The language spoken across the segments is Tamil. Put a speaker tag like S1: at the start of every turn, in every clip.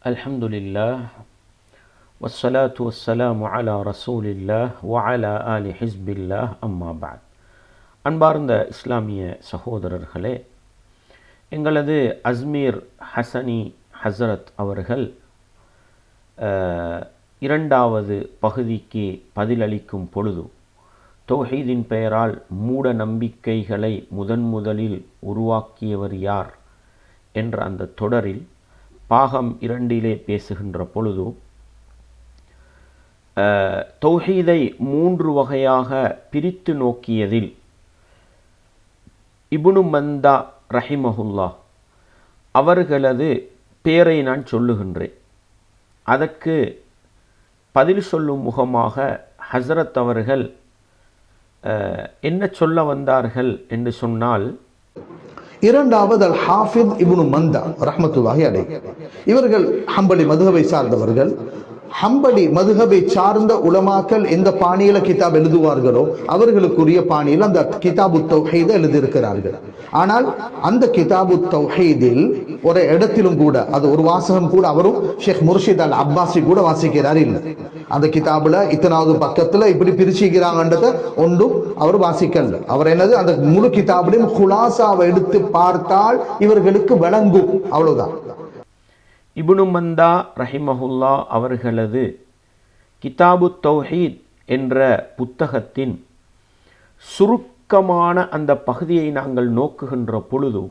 S1: அல்ஹம்துலில்லாஹ் வஸ்ஸலாத்து வஸ்ஸலாமு அலா ரசூலில்லாஹ் வஅலா ஆலி ஹிஸ்பில்லாஹ் அம்மா பஅத். அன்பார்ந்த இஸ்லாமிய சகோதரர்களே, எங்களது அஸ்மீர் ஹசனி ஹசரத் அவர்கள் இரண்டாவது பகுதிக்கு பதிலளிக்கும் பொழுது தௌஹீதின் பெயரால் மூட நம்பிக்கைகளை முதலில் உருவாக்கியவர் யார் என்ற அந்த தொடரில் பாகம் 2 பேசுகின்ற பொழுது தௌஹீதை 3 வகையாக பிரித்து நோக்கியதில் இப்னு மந்தா ரஹிமஹுல்லாஹ் அவர்களது பெயரை நான் சொல்லுகின்றேன். அதற்கு பதில் சொல்லும் முகமாக ஹஸ்ரத் அவர்கள் என்ன சொல்ல வந்தார்கள் என்று சொன்னால்,
S2: இரண்டாவது அல் ஹாஃபித் இப்னு மந்தா ரஹ்மத்துல்லாஹி அலைஹி. இவர்கள் ஹம்பலி மதுஹபை சார்ந்தவர்கள். ஹம்பலி மதுஹபை சார்ந்த உலமாக்கள் எந்த பாணியில கிதாப் எழுதுவார்களோ அவர்களுக்குரிய பாணியில் அந்த கிதாபு தௌஹீதை எழுதியிருக்கிறார்கள். ஆனால் அந்த கிதாபு தௌஹீதில் ஒரு இடத்திலும் கூட, அது ஒரு வாசகம் கூட அவரும் ஷேக் முர்ஷித் அல் அப்பாசி கூட வாசிக்கிறார் இல்லை. அந்த கிதாபுல இத்தனாவது பக்கத்துல இப்படி பிரிச்சுக்கிறாங்கன்றத ஒன்றும் அவர் வாசிக்கல. அவர் என்னது, அந்த முழு கிதாபுலையும் குலாசாவை எடுத்து பார்த்தால் இவர்களுக்கு விளங்கும், அவ்வளவுதான்.
S1: இப்னு மந்தா ரஹிமஹுல்லா அவர்களது கிதாபு தௌஹீத் என்ற புத்தகத்தின் சுருக்கமான அந்த பகுதியை நாங்கள் நோக்குகின்ற பொழுது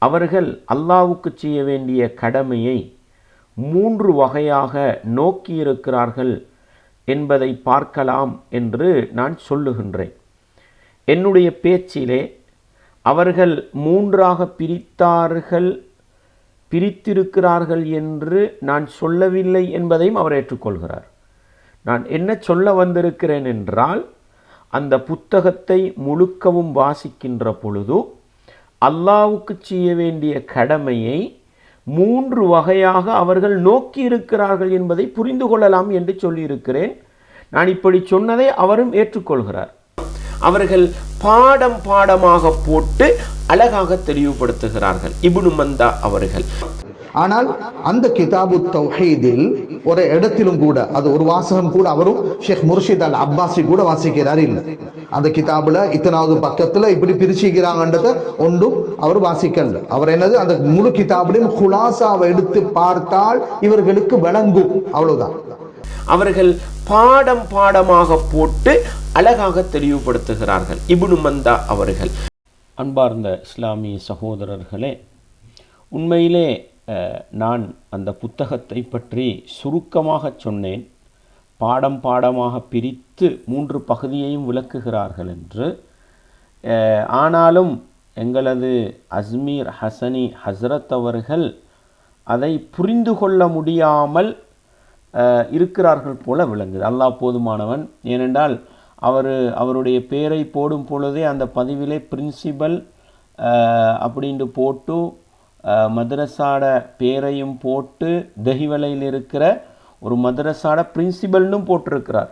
S1: அவர்கள் அல்லாஹ்வுக்கு செய்ய வேண்டிய கடமையை 3 வகையாக நோக்கியிருக்கிறார்கள் என்பதை பார்க்கலாம் என்று நான் சொல்லுகின்றேன். என்னுடைய பேச்சிலே அவர்கள் 3ஆக பிரித்திருக்கிறார்கள் என்று நான் சொல்லவில்லை என்பதையும் அவர் ஏற்றுக்கொள்கிறார். நான் என்ன சொல்ல வந்திருக்கிறேன் என்றால், அந்த புத்தகத்தை முழுக்கவும் வாசிக்கின்ற பொழுது அல்லாஹ்வுக்கு செய்ய வேண்டிய கடமையை 3 வகையாக அவர்கள் நோக்கி இருக்கிறார்கள் என்பதை புரிந்து கொள்ளலாம் என்று சொல்லியிருக்கிறேன். நான் இப்படி சொன்னதை அவரும் ஏற்றுக்கொள்கிறார். அவர்கள் பாடமாக போட்டு அழகாக தெளிவுபடுத்துகிறார்கள் இப்னு மந்தா அவர்கள்.
S2: ஆனால் அந்த கிதாபு தௌஹீதில் ஒரு இடத்திலும் கூட, அது ஒரு வாசகம் கூட அவரும் ஷேக் முர்ஷித் அல் அப்பாசி கூட வாசிக்கிறார் இல்லை. அந்த கிதாபுல இத்தனாவது பக்கத்துல இப்படி பிரிச்சுக்கிறாங்கன்றத ஒன்றும் அவர் வாசிக்கல. அவர் என்னது, அந்த முழு கிதாபுலையும் குலாசாவை எடுத்து பார்த்தால் இவர்களுக்கு விளங்கும், அவ்வளவுதான்.
S1: அவர்கள் பாடமாக போட்டு அழகாக தெளிவுபடுத்துகிறார்கள் இப்னு மந்தா அவர்கள். அன்பார்ந்த இஸ்லாமிய சகோதரர்களே, உண்மையிலே நான் அந்த புத்தகத்தை பற்றி சுருக்கமாக சொன்னேன். பாடமாக பிரித்து 3 பகுதியையும் விளக்குகிறார்கள் என்று. ஆனாலும் எங்களது அஸ்மீர் ஹசனி ஹஸ்ரத் அவர்கள் அதை புரிந்து கொள்ள முடியாமல் இருக்கிறார்கள் போல விளங்குது. அல்லாஹ் போதுமானவன். ஏனென்றால் அவருடைய பெயரை போடும் பொழுதே அந்த பதிவிலே பிரின்சிபல் அப்படின்ட்டு போட்டு மதரசாட பேரையும் போட்டு தஹிவலையில் இருக்கிற ஒரு மதரசாட பிரின்சிபல்னு போட்டிருக்கிறார்.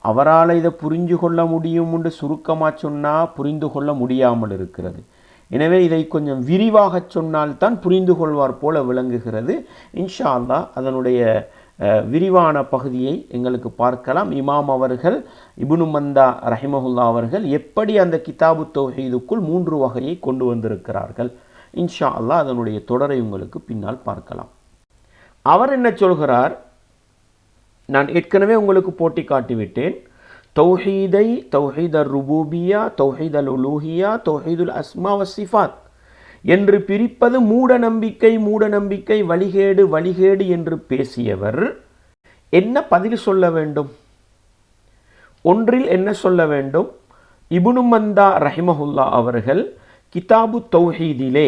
S1: அவரால் இதை புரிந்து கொள்ள முடியும் என்று சுருக்கமாக சொன்னால் புரிந்து கொள்ள முடியாமல் இருக்கிறது. எனவே இதை கொஞ்சம் விரிவாக சொன்னால்தான் புரிந்து கொள்வார் போல விளங்குகிறது. இன்ஷா அல்லாஹ் அதனுடைய விரிவான பகுதியை எங்களுக்கு பார்க்கலாம். இமாம் அவர்கள் இப்னு மந்தா ரஹிமஹுல்லா அவர்கள் எப்படி அந்த கிதாபு தௌஹீதுக்குள் 3 வகையை கொண்டு வந்திருக்கிறார்கள், இன்ஷா அல்லாஹ் அதனுடைய தொடரை உங்களுக்கு பின்னால் பார்க்கலாம். அவர் என்ன சொல்கிறார், நான் ஏற்கனவே உங்களுக்கு போட்டி காட்டிவிட்டேன். தௌஹீத் அர் ருபூபியா, தௌஹீத் அல் உலூஹியா, தௌஹீதுல் அஸ்மா வ சிஃபாத் என்று பிரிப்பது மூட நம்பிக்கை வழிகேடு என்று பேசியவர் என்ன பதில் சொல்ல வேண்டும்? ஒன்றில் என்ன சொல்ல வேண்டும்? இப்னு மந்தா ரஹிமஹுல்லா அவர்கள் கிதாபு தௌஹீதிலே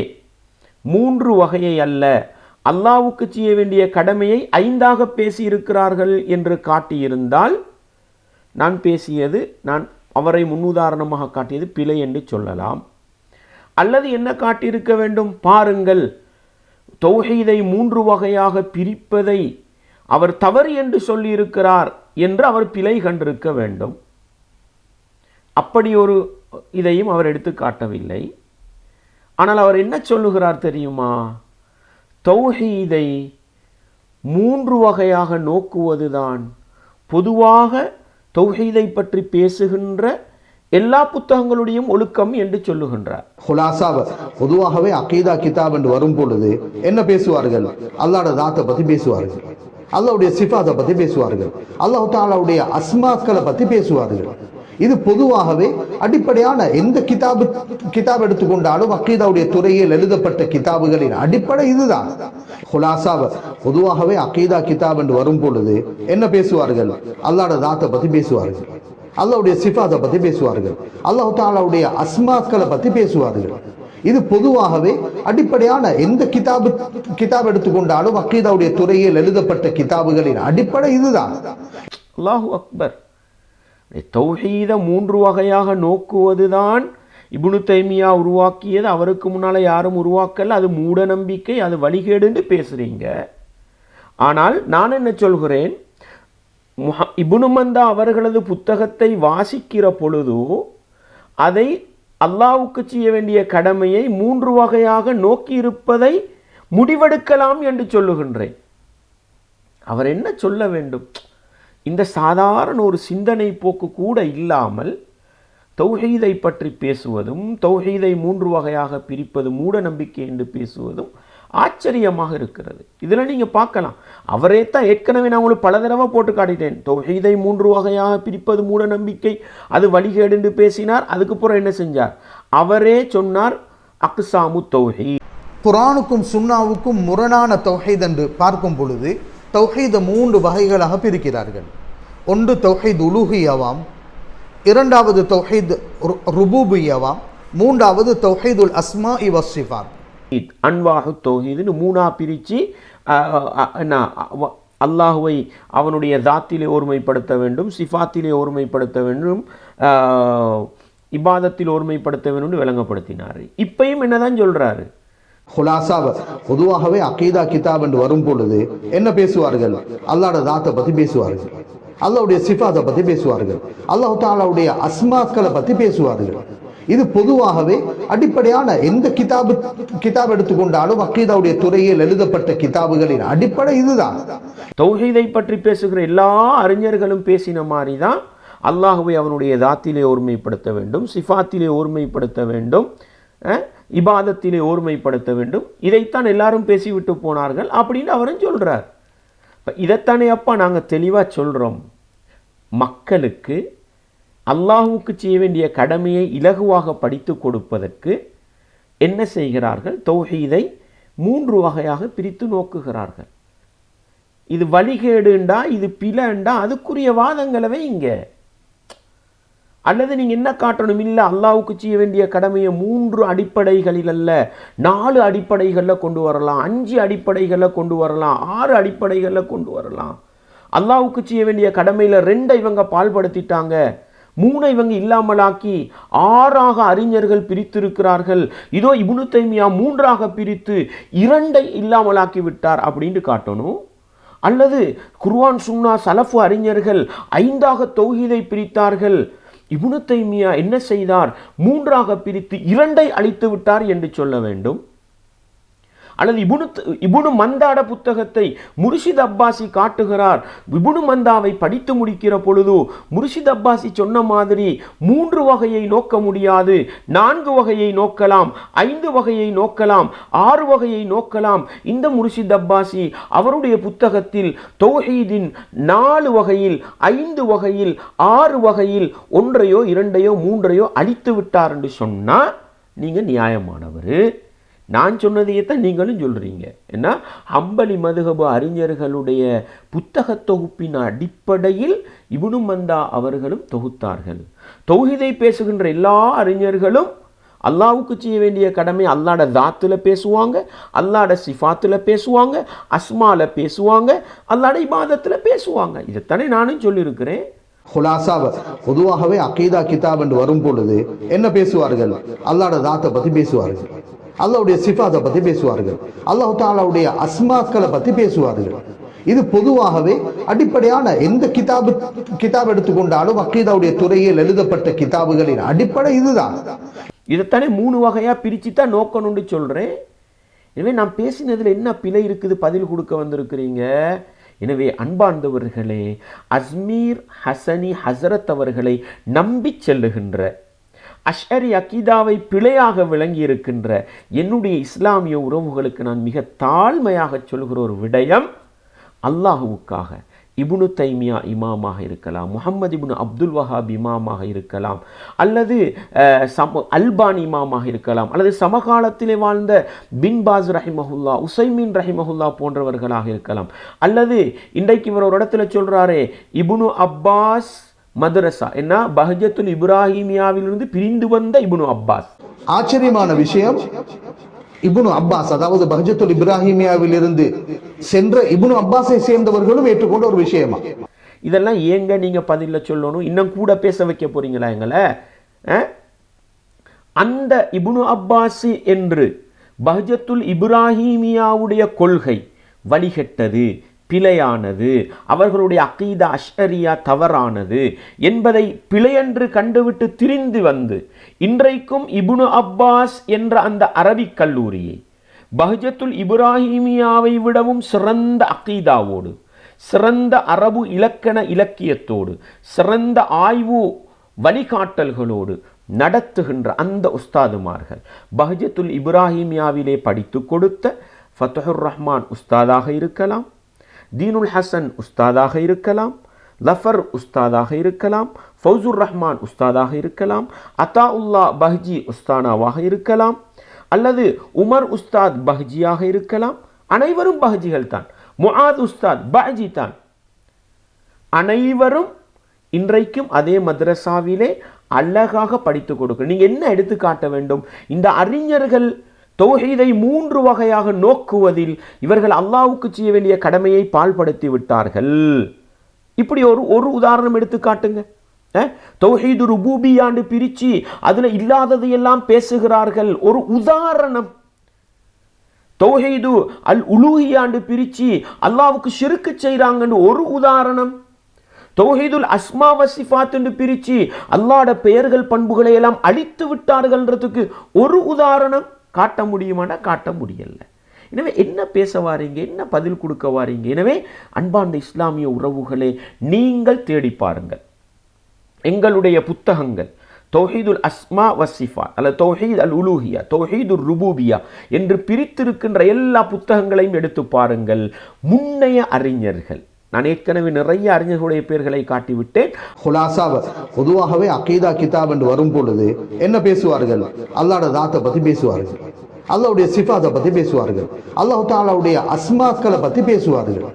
S1: 3 வகையை அல்ல, அல்லாஹ்வுக்கு செய்ய வேண்டிய கடமையை 5ஆக பேசியிருக்கிறார்கள் என்று காட்டியிருந்தால் நான் அவரை முன்னுதாரணமாக காட்டியது பிழை என்று சொல்லலாம். அல்லது என்ன காட்டியிருக்க வேண்டும்? பாருங்கள், தௌஹீதை 3 வகையாக பிரிப்பதை அவர் தவறு என்று சொல்லியிருக்கிறார் என்று அவர் பிழை கண்டிருக்க வேண்டும். அப்படி ஒரு இதையும் அவர் எடுத்து காட்டவில்லை. ஆனால் அவர் என்ன சொல்லுகிறார் தெரியுமா? தௌஹீதை மூன்று வகையாக நோக்குவதுதான் பொதுவாக தௌஹீதை பற்றி பேசுகின்ற எல்லா புத்தகங்களுடையும் ஒழுக்கம் என்று சொல்லுகின்றார்.
S2: ஹுலாசாவ பொதுவாகவே அகீதா கிதாப் என்று வரும் பொழுது என்ன பேசுவார்கள்? அல்லாஹ்வுடைய தாத்தை பத்தி பேசுவார்கள், அல்லாஹ்வுடைய சிஃபாத்தை பத்தி பேசுவார்கள், அல்லாஹ் தஆலாவுடைய அஸ்மாக்களை பத்தி பேசுவார்கள். இது பொதுவாகவே அடிப்படையான எந்த கிதாப் எடுத்துக்கொண்டாலும் அகீதாவுடைய துறையில் எழுதப்பட்ட கிதாபுகளின் அடிப்படை இதுதான். ஹுலாசாவ பொதுவாகவே அகீதா கிதாப் என்று வரும் பொழுது என்ன பேசுவார்கள்? அல்லாஹ்வுடைய தாத்தை பத்தி பேசுவார்கள், அல்லாஹ்வுடைய சிஃபாத்தை பத்தி பேசுவார்கள், அல்லாஹ் தஆலாவுடைய அஸ்மாக்களை பத்தி பேசுவார்கள். இது பொதுவாகவே அடிப்படையான எந்த கிதாப் எடுத்துக்கொண்டாலும் அகீதாவுடைய துறையில் எழுதப்பட்ட கிதாபுகளின் அடிப்படை இதுதான்.
S1: அல்லாஹு அக்பர். தௌஹீத மூன்று வகையாக நோக்குவதுதான் இப்னு தைமியா உருவாக்கியது. அவருக்கு முன்னால யாரும் உருவாக்கல. அது மூட நம்பிக்கை, அது வழிகேடுன்னு பேசுறீங்க. ஆனால் நான் என்ன சொல்கிறேன், இப்னு மந்தா அவர்களது புத்தகத்தை வாசிக்கிற பொழுது அதை அல்லாஹ்வுக்கு செய்ய வேண்டிய கடமையை மூன்று வகையாக நோக்கி இருப்பதை முடிவெடுக்கலாம் என்று சொல்லுகின்றேன். அவர் என்ன சொல்ல வேண்டும்? இந்த சாதாரண ஒரு சிந்தனை போக்கு கூட இல்லாமல் தௌஹீதை பற்றி பேசுவதும் தௌஹீதை மூன்று வகையாக பிரிப்பது மூட நம்பிக்கை என்று பேசுவதும் ஆச்சரியமாக இருக்கிறது. இதில் நீங்கள் பார்க்கலாம், அவரே தான் ஏற்கனவே நான் உங்களுக்கு பல தடவை போட்டு காட்டிட்டேன். தௌஹீதை மூன்று வகையாக பிரிப்பது மூட நம்பிக்கை, அது வழிகேடு என்று பேசினார். அதுக்கப்புறம் என்ன செஞ்சார்? அவரே சொன்னார் அக்ஸாமு தௌஹீத்.
S2: குர்ஆனுக்கும் சுன்னாவுக்கும் முரணான தௌஹீத் என்று பார்க்கும் பொழுது தௌஹீதை மூன்று வகைகளாக பிரிக்கிறார்கள். ஒன்று தௌஹீத் உலூஹியாவாம், இரண்டாவது தௌஹீத் ருபூபியாவாம், மூன்றாவது தௌஹீதுல் அஸ்மாஇ வஸ்ஸிஃபாத்.
S1: அன்வாஹு தௌஹீதுன்னு மூணா பிரித்து அல்லாஹுவை அவனுடைய தாத்திலே ஒருமைப்படுத்த வேண்டும், சிஃபாத்திலே ஒருமைப்படுத்த வேண்டும், இபாதத்தில் ஒருமைப்படுத்த வேண்டும் விளங்கப்படுத்தினார். இப்பையும் என்னதான் சொல்றாரு?
S2: ஹுலாசாவ பொதுவாகவே அகீதா கிதாப் என்று வரும் பொழுது என்ன பேசுவார்கள்? அல்லாஹ்வுடைய தாத்தை பத்தி பேசுவார்கள், அல்லாஹ்வுடைய சிஃபாத்தை பத்தி பேசுவார்கள், அல்லாஹ் தஆலாவுடைய அஸ்மாக்களை பத்தி பேசுவார்கள். இது பொதுவாகவே அடிப்படையான எந்த கிதாப் எடுத்துக்கொண்டாலும் அகீதாவுடைய துறையில் எழுதப்பட்ட கிதாபுகளின் அடிப்படை இதுதான்.
S1: தௌஹீதை பற்றி பேசுகிற எல்லா அறிஞர்களும் பேசின மாதிரி தான் அல்லாஹ்வை அவனுடைய தாத்திலே ஒருமைப்படுத்த வேண்டும், சிஃபாத்திலே ஒருமைப்படுத்த வேண்டும், இபாதத்திலே ஒருமைப்படுத்த வேண்டும். இதைத்தான் எல்லாரும் பேசிவிட்டு போனார்கள் அப்படின்னு அவரும் சொல்றார். இதைத்தானே அப்பா நாங்கள் தெளிவாக சொல்கிறோம். மக்களுக்கு அல்லாஹ்வுக்கு செய்ய வேண்டிய கடமையை இலகுவாக படித்து கொடுப்பதற்கு என்ன செய்கிறார்கள்? தௌஹீதை மூன்று வகையாக பிரித்து நோக்குகிறார்கள். இது வழிகேடுண்டா, இது பிழைண்டா, அதுக்குரிய வாதங்களவே இங்கே. அல்லது நீங்கள் என்ன காட்டணும்? இல்லை, அல்லாஹ்வுக்கு செய்ய வேண்டிய கடமையை மூன்று அடிப்படைகளில் அல்ல 4 அடிப்படைகளில் கொண்டு வரலாம், 5 அடிப்படைகளில் கொண்டு வரலாம், 6 அடிப்படைகளில் கொண்டு வரலாம். அல்லாஹ்வுக்கு செய்ய வேண்டிய கடமையில் 2 இவங்க பால்படுத்திட்டாங்க, 3 இவங்க இல்லாமலாக்கி 6ஆக அறிஞர்கள் பிரித்திருக்கிறார்கள். இதோ இப்னு தைமியா 3ஆக பிரித்து 2ஐ இல்லாமலாக்கி விட்டார் அப்படின்னு காட்டணும். அல்லது குர்ஆன் சுன்னா சலஃபு அறிஞர்கள் 5ஆக தௌஹீதை பிரித்தார்கள், இப்னு தைமியா என்ன செய்தார்? 3ஆக பிரித்து 2ஐ அழித்து விட்டார் என்று சொல்ல வேண்டும். அல்லது இப்னு மந்தாட புத்தகத்தை முர்ஷித் அப்பாசி காட்டுகிறார். இப்னு மந்தாவை படித்து முடிக்கிற பொழுது முர்ஷித் அப்பாசி சொன்ன மாதிரி 3 வகையை நோக்க முடியாது, 4 வகையை நோக்கலாம், 5 வகையை நோக்கலாம், 6 வகையை நோக்கலாம். இந்த முர்ஷித் அப்பாசி அவருடைய புத்தகத்தில் தௌஹீதின் 4 வகையில், 5 வகையில், 6 வகையில் 1ஐயோ 2ஐயோ 3ஐயோ அழித்து விட்டார் என்று சொன்னால் நீங்கள் நியாயமானவர். நான் சொன்னதையே தான் நீங்களும் சொல்கிறீங்க. ஏன்னா ஹம்பலி மதுஹப் அறிஞர்களுடைய புத்தக தொகுப்பின் அடிப்படையில் இப்னு மந்தா அவர்களும் தொகுத்தார்கள். தௌஹீதை பேசுகின்ற எல்லா அறிஞர்களும் அல்லாஹ்வுக்கு செய்ய வேண்டிய கடமை அல்லாஹ்வுடைய தாத்தில் பேசுவாங்க, அல்லாஹ்வுடைய சிஃபாத்தில் பேசுவாங்க, அஸ்மால பேசுவாங்க, அல்லாஹ்வுடைய இபாதத்தில் பேசுவாங்க. இதைத்தானே நானும் சொல்லியிருக்கிறேன்.
S2: ஹுலாசாவ பொதுவாகவே அகீதா கிதாப் என்று வரும் பொழுது என்ன பேசுவார்கள்? அல்லாஹ்வுடைய தாத்தை பத்தி பேசுவார்கள், அல்லாஹ்வுடைய சிஃபாத்தை பத்தி பேசுவார்கள், அல்லாஹ் தஆலாவுடைய அஸ்மாக்களை பத்தி பேசுவார்கள். இது பொதுவாகவே அடிப்படையான எந்த கிதாப் எடுத்துக்கொண்டாலும் அகீதாவுடைய துறையில் எழுதப்பட்ட கிதாபுகளின் அடிப்படை இதுதான்.
S1: இதைத்தானே 3 வகையாக பிரித்து தான் நோக்கணும்னு சொல்கிறேன். எனவே நான் பேசினதில் என்ன பிழை இருக்குது பதில் கொடுக்க வந்திருக்கிறீங்க. எனவே அன்பார்ந்தவர்களே, அஸ்மீர் ஹசனி ஹசரத் அவர்களை நம்பி செல்லுகின்ற, அஷ்அரி அகீதாவை பிழையாக விளங்கி இருக்கின்ற என்னுடைய இஸ்லாமிய உறவுகளுக்கு நான் மிக தாழ்மையாக சொல்கிற ஒரு விடயம், அல்லாஹுவுக்காக இப்னு தைமியா இமாமாக இருக்கலாம், முஹம்மது இப்னு அப்துல் வஹாப் இமாமாக இருக்கலாம், அல்லது அல்பானி இமாமாக இருக்கலாம், அல்லது சமகாலத்திலே வாழ்ந்த பின் பாஸ் ரஹிமஹுல்லா, உசைமீன் ரஹிமஹுல்லா போன்றவர்களாக இருக்கலாம், அல்லது இன்றைக்கு இவர் ஒரு இடத்துல சொல்றாரே இப்னு அப்பாஸ் மதரசா, என்ன பஹஜத்துல் இப்ராஹிமியாவிலிருந்து பிரிந்து வந்த இப்னு அப்பாஸ்.
S2: ஆச்சரியமான விஷயம், இப்னு அப்பாஸ் அதாவது பஹஜத்துல் இப்ராஹிமியாவில் இருந்து சென்ற இப்னு அப்பாஸை சேர்ந்தவர்களும் ஏற்றுக்கொண்ட ஒரு விஷயமா?
S1: இதெல்லாம் ஏங்க நீங்க பதில சொல்லணும்? இன்னும் கூட பேச வைக்க போறீங்களா எங்களை? அந்த இப்னு அப்பாஸ் என்று பஹஜத்துல் இப்ராஹிமியாவுடைய கொள்கை வழிகட்டது, பிழையானது, அவர்களுடைய அகீதா அஷ்அரியா தவறானது என்பதை பிழையென்று கண்டுவிட்டு திரிந்து வந்து இன்றைக்கும் இப்னு அப்பாஸ் என்ற அந்த அரபிக் கல்லூரியை பஹஜத்துல் இப்ராஹிமியாவை விடவும் சிறந்த அகீதாவோடு, சிறந்த அரபு இலக்கண இலக்கியத்தோடு, சிறந்த ஆய்வு வழிகாட்டல்களோடு நடத்துகின்ற அந்த உஸ்தாதுமார்கள், பஹஜத்துல் இப்ராஹிமியாவிலே படித்து கொடுத்த ஃபத்ஹுர் ரஹ்மான் உஸ்தாதாக இருக்கலாம், தீனுல் ஹசன் உஸ்தாதாக இருக்கலாம், லஃபர் உஸ்தாதாக இருக்கலாம், ஃபௌசுர் ரஹ்மான் உஸ்தாதாக இருக்கலாம், அத்தாஉல்லா பஹ்ஜி உஸ்தானாவாக இருக்கலாம், அல்லது உமர் உஸ்தாத் பஹ்ஜியாக இருக்கலாம். அனைவரும் பஹ்ஜிகள் தான். முஆத் உஸ்தாத் பஹ்ஜி தான். அனைவரும் இன்றைக்கும் அதே மദ്രസാவிலே அழகாக படித்து கொடுக்க. நீங்க என்ன எடுத்து காட்ட வேண்டும்? இந்த அறிஞர்கள் தௌஹீதை 3 வகையாக நோக்குவதில் இவர்கள் அல்லாஹ்வுக்கு செய்ய வேண்டிய கடமையை பாழ்படுத்தி விட்டார்கள். இப்படி ஒரு உதாரணம் எடுத்து காட்டுங்க. தௌஹீது ருபூபியாண்டு பிரிச்சு அதுல இல்லாதது எல்லாம் பேசுகிறார்கள். ஒரு உதாரணம். தௌஹீது அல் உலூஹியாண்டு பிரிச்சு அல்லாஹ்வுக்கு ஷிர்க் செய்றாங்கன்னு ஒரு உதாரணம். தௌஹீதுல் அஸ்மா வ சிஃபாத் என்று பிரிச்சு அல்லாஹ்வுடைய பெயர்கள் பண்புகளை எல்லாம் அழித்து விட்டார்கள்ன்றதுக்கு ஒரு உதாரணம் காட்ட முடியுமானா காட்ட முடியல. எனவே என்ன பேச வாரீங்க, என்ன பதில் கொடுக்க வாரீங்க? எனவே அன்பார்ந்த இஸ்லாமிய உறவுகளே, நீங்கள் தேடி பாருங்கள். எங்களுடைய புத்தகங்கள் தௌஹீதுல் அஸ்மா வ சிஃபாத் அல்லது தௌஹீத் அல் உலூஹியா, தௌஹீதுர் ருபூபியா என்று பிரித்திருக்கின்ற எல்லா புத்தகங்களையும் எடுத்து பாருங்கள். முன்னைய அறிஞர்கள், நான் ஏற்கனவே நிறைய அறிஞர்களுடைய பெயர்களை காட்டிவிட்டேன்.
S2: பொதுவாகவே அகீதா கிதாப் என்று வரும் பொழுது என்ன பேசுவார்கள்? அல்லாஹ்வுடைய தாத்தை பத்தி பேசுவார்கள், அல்லாஹ்வுடைய சிஃபாத்தை பத்தி பேசுவார்கள், அல்லாஹ் தஆலாவுடைய அஸ்மாக்களை பத்தி பேசுவார்கள்.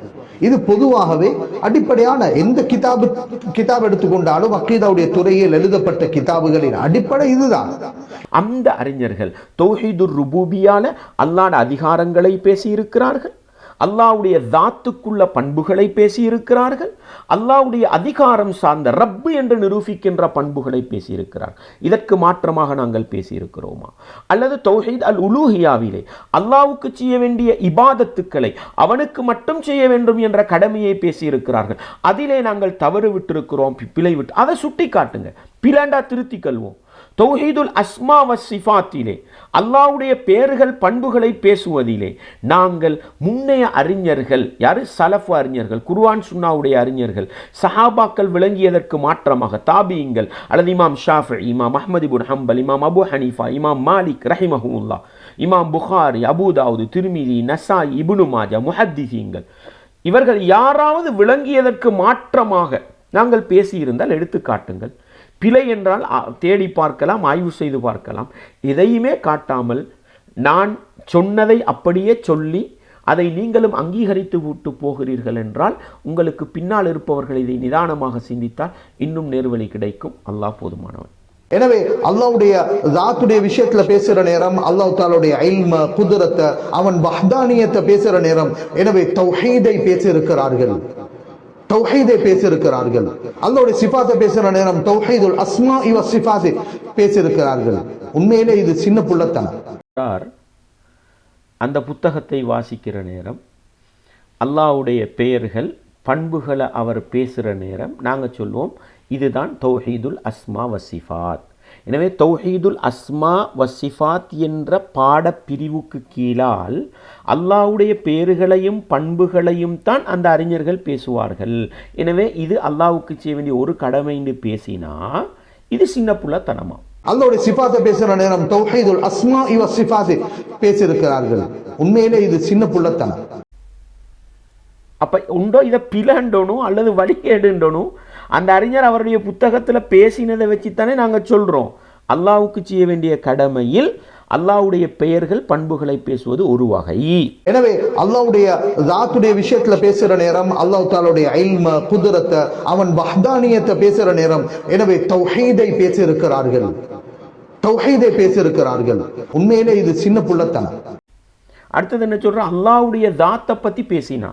S2: இது பொதுவாகவே அடிப்படையான எந்த கிதாப் எடுத்துக்கொண்டாலும் அகீதாவுடைய துறையில் எழுதப்பட்ட கிதாபுகளின் அடிப்படை இதுதான்.
S1: அந்த அறிஞர்கள் தௌஹீதுர் ருபூபியால அல்லாஹ்வுடைய அதிகாரங்களை பேசி இருக்கிறார்கள், அல்லாஹ்வுடைய தாத்துக்குள்ள பண்புகளை பேசி இருக்கிறார்கள், அல்லாஹ்வுடைய அதிகாரம் சார்ந்த ரப்பு என்று நிரூபிக்கின்ற பண்புகளை பேசி இருக்கிறார்கள். இதற்கு மாற்றமாக நாங்கள் பேசி இருக்கிறோமா? அல்லது தௌஹீத் அல் உலூஹியாவிலே அல்லாஹ்வுக்கு செய்ய வேண்டிய இபாதத்துக்களை அவனுக்கு மட்டும் செய்ய வேண்டும் என்ற கடமையை பேசி இருக்கிறார்கள். அதிலே நாங்கள் தவறு விட்டிருக்கிறோம், பிழை விட்டு, அதை சுட்டி காட்டுங்க, பிளாண்டா திருத்திக் கொள்வோம். தௌஹீதுல் அஸ்மா வ சிஃபாத்திலே அல்லாஹ்வுடைய பெயர்கள் பண்புகளை பேசுவதிலே நாங்கள் முன்னைய அறிஞர்கள், யாரு? சலஃப் அறிஞர்கள், குர்ஆன் சுன்னாவுடைய அறிஞர்கள், சஹாபாக்கள் விளங்கியதற்கு மாற்றமாக தாபியீங்கள் அல்லது இமாம் ஷாஃபிஈ, இமாம் அஹ்மத் இப்னு ஹம்பல், இமாம் அபு ஹனீஃபா, இமாம் மாலிக் ரஹிமஹுல்லாஹ், இமாம் புகாரி, அபூ தாவூத், திர்மிதி, நசாயி, இப்னு மாஜா, முஹத்திஸீன்கள், இவர்கள் யாராவது விளங்கியதற்கு மாற்றமாக நாங்கள் பேசியிருந்தால் எடுத்து காட்டுங்கள். பிழை என்றால் தேடி பார்க்கலாம், ஆய்வு செய்து பார்க்கலாம். எதையுமே காட்டாமல் நான் சொன்னதை அப்படியே சொல்லி அதை நீங்களும் அங்கீகரித்து விட்டு போகிறீர்கள் என்றால் உங்களுக்கு பின்னால் இருப்பவர்கள் இதை நிதானமாக சிந்தித்தால் இன்னும் நேர்வழி கிடைக்கும். அல்லாஹ் போதுமானவன்.
S2: எனவே அல்லாஹ்வுடைய ஸாத்துடைய விஷயத்துல பேசுற நேரம், அல்லாஹ் தஆலாவுடைய இல்ம, குத்ரத்தை, அவன் வஹ்தானியத்தை பேசுற நேரம், எனவே தௌஹீதை பேசியிருக்கிறார்கள், தௌஹீதை பேசியிருக்கிறார்கள். அல்லாஹ்வுடைய சிஃபாத்தை பேசுற நேரம் தௌஹீதுல் அஸ்மா வ சிஃபாத்தை பேசியிருக்கிறார்கள். உண்மையிலே இது சின்ன புள்ளத்தனம்.
S1: அந்த புத்தகத்தை வாசிக்கிற நேரம் அல்லாஹ்வுடைய பெயர்கள் பண்புகளை அவர் பேசுகிற நேரம் நாங்கள் சொல்லுவோம் இதுதான் தௌஹீதுல் அஸ்மா வ சிஃபாத். எனவே தௌஹீதுல் அஸ்மா வசிஃபாத் என்ற பாடப்பிரிவுக்கு கீழால் அல்லாஹ்வுடைய பேறுகளையும் பண்புகளையும் தான் அந்த அறிஞர்கள் பேசுவார்கள். எனவே இது அல்லாஹ்வுக்கு செய்ய வேண்டிய ஒரு கடமை என்று பேசினா இது சின்ன புள்ளத்தனமா?
S2: அல்லாஹ்வுடைய சிஃபாத்தை பேசுற நேரம் தௌஹீதுல் அஸ்மா வ சிஃபாத் பேசியிருக்கிறார்கள். உண்மையிலே இது சின்ன புள்ளத்தனம்.
S1: அப்போ உண்டோ இதை பிளண்டணும் அல்லது வழிகேடுண்டணும்? அந்த அறிஞர் அவருடைய புத்தகத்தில் பேசினதை வச்சுத்தானே நாங்கள் சொல்கிறோம். அல்லாஹ்வுக்கு செய்ய வேண்டிய கடமையில் அல்லாஹ்வுடைய பெயர்கள் பண்புகளை பேசுவது ஒரு வகை.
S2: எனவே அல்லாஹ்வுடைய ஸாத்துடைய விஷயத்துல பேசுற நேரம் அல்லாஹ் தஆலாவுடைய இல்ம குத்ரத் அவன் வஹ்தானியத்தை பேசுற நேரம் எனவே தௌஹீதை பேசியிருக்கிறார்கள். தௌஹீதை பேசியிருக்கிறார்கள். உண்மையிலே இது சின்ன புள்ளத்தனம்.
S1: அடுத்தது என்ன சொல்கிறோம்? அல்லாஹ்வுடைய ஸாத்தை பற்றி பேசினா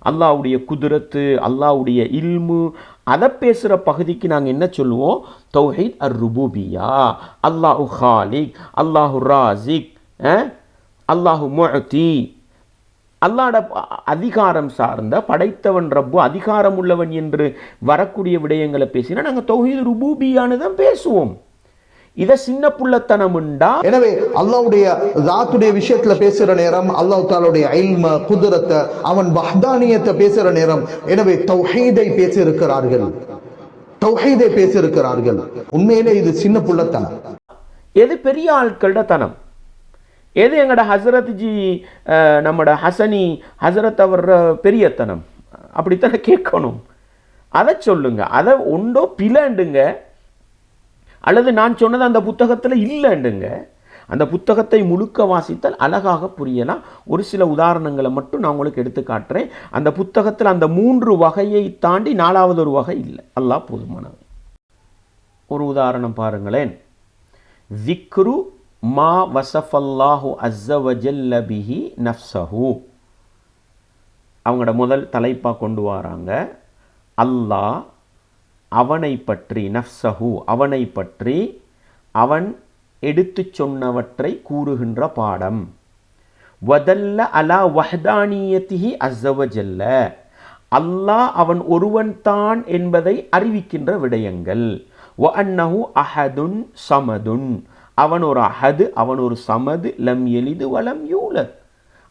S1: அல்லாஹ்வுடைய குத்ரத்து அல்லாஹ்வுடைய இல்மு அதை பேசுகிற பகுதிக்கு நாங்கள் என்ன சொல்லுவோம்? தௌஹீத் அர் ருபூபியா, அல்லாஹு ஹாலிக், அல்லாஹு ராசிக், அல்லாஹு முஅதி, அல்லாஹ்ட அதிகாரம் சார்ந்த படைத்தவன் ரப்பு அதிகாரம் உள்ளவன் என்று வரக்கூடிய விடயங்களை பேசினா நாங்கள் தௌஹீத் ருபூபியான்னு தான் பேசுவோம். இதை சின்ன புள்ளத்தனம் உண்டா?
S2: எனவே அல்லாஹ்வுடைய ஸாத்துடைய விஷயத்துல பேசுற நேரம் அல்லாஹ் தஆலாவுடைய இல்ம குத்ரத் அவன் வஹ்தானியத்தை பேசுற நேரம் எனவே தௌஹீதை பேசியிருக்கிறார்கள். தௌஹீதை பேசியிருக்கிறார்கள். உண்மையிலே இது சின்ன புள்ளத்தனம்.
S1: எது பெரிய ஆட்களோட தனம்? எது எங்கட ஹசரத் ஜி நம்மட ஹசனி ஹசரத் அவர் பெரியத்தனம்? அப்படித்தானே கேட்கணும். அதை சொல்லுங்க. அதை உண்டோ பிளண்டுங்க, அல்லது நான் சொன்னது அந்த புத்தகத்தில் இல்லைண்டுங்க. அந்த புத்தகத்தை முழுக்க வாசித்தால் அழகாக புரியலாம். ஒரு சில உதாரணங்களை மட்டும் நான் உங்களுக்கு எடுத்து காட்டுறேன். அந்த புத்தகத்தில் அந்த 3 வகையை தாண்டி 4வது ஒரு வகை இல்லை. அல்லாஹ் போதுமானவன். ஒரு உதாரணம் பாருங்களேன். ذிக்ரு மா வஸஃபல்லாஹு அஸ்ஸ வஜல்ல பிஹி நஃப்ஸஹு. அவங்களோட முதல் தலைப்பாக கொண்டு வராங்க. அல்லாஹ் அவனை பற்றி, நஃப்ஸஹு அவனை பற்றி அவன் எடுத்து சொன்னவற்றை கூறுகின்ற பாடம். வதல்ல அலா வஹ்தானியத்திஹி அஸ்ஸ வஜல்ல, அல்லாஹ் அவன் ஒருவன் தான் என்பதை அறிவிக்கின்ற விடயங்கள். வ அன்னஹு அஹதுன் சமதுன், அவன் ஒரு அஹது, அவன் ஒரு சமது, லம் யலிது வலம் யூலத்,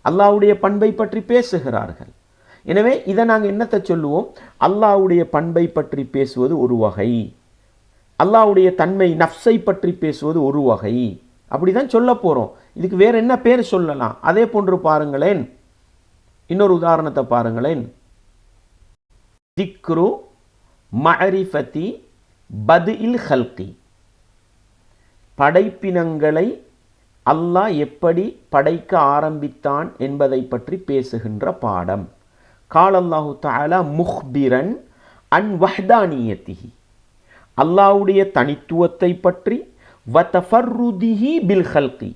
S1: அல்லாஹ்வுடைய பண்பை பற்றி பேசுகிறார்கள். எனவே இதை நாங்கள் என்னத்தை சொல்லுவோம்? அல்லாஹ்வுடைய பண்பை பற்றி பேசுவது ஒரு வகை, அல்லாஹ்வுடைய தன்மை நஃப்ஸை பற்றி பேசுவது ஒரு வகை. அப்படி தான் சொல்ல போகிறோம். இதுக்கு வேறு என்ன பேர் சொல்லலாம்? அதே போன்று பாருங்களேன், இன்னொரு உதாரணத்தை பாருங்களேன். திக்ரு மஅரிஃபதி பத்இல் ஹல்கி, படைப்பினங்களை அல்லாஹ் எப்படி படைக்க ஆரம்பித்தான் என்பதை பற்றி பேசுகின்ற பாடம். கால் அல்லாஹு தஆலா முஹ்பிரன் அன் வஹ்தானியத்திஹி, அல்லாஹ்வுடைய தனித்துவத்தை பற்றி, வதஃபர்ருதிஹி பில் ஹல்கி,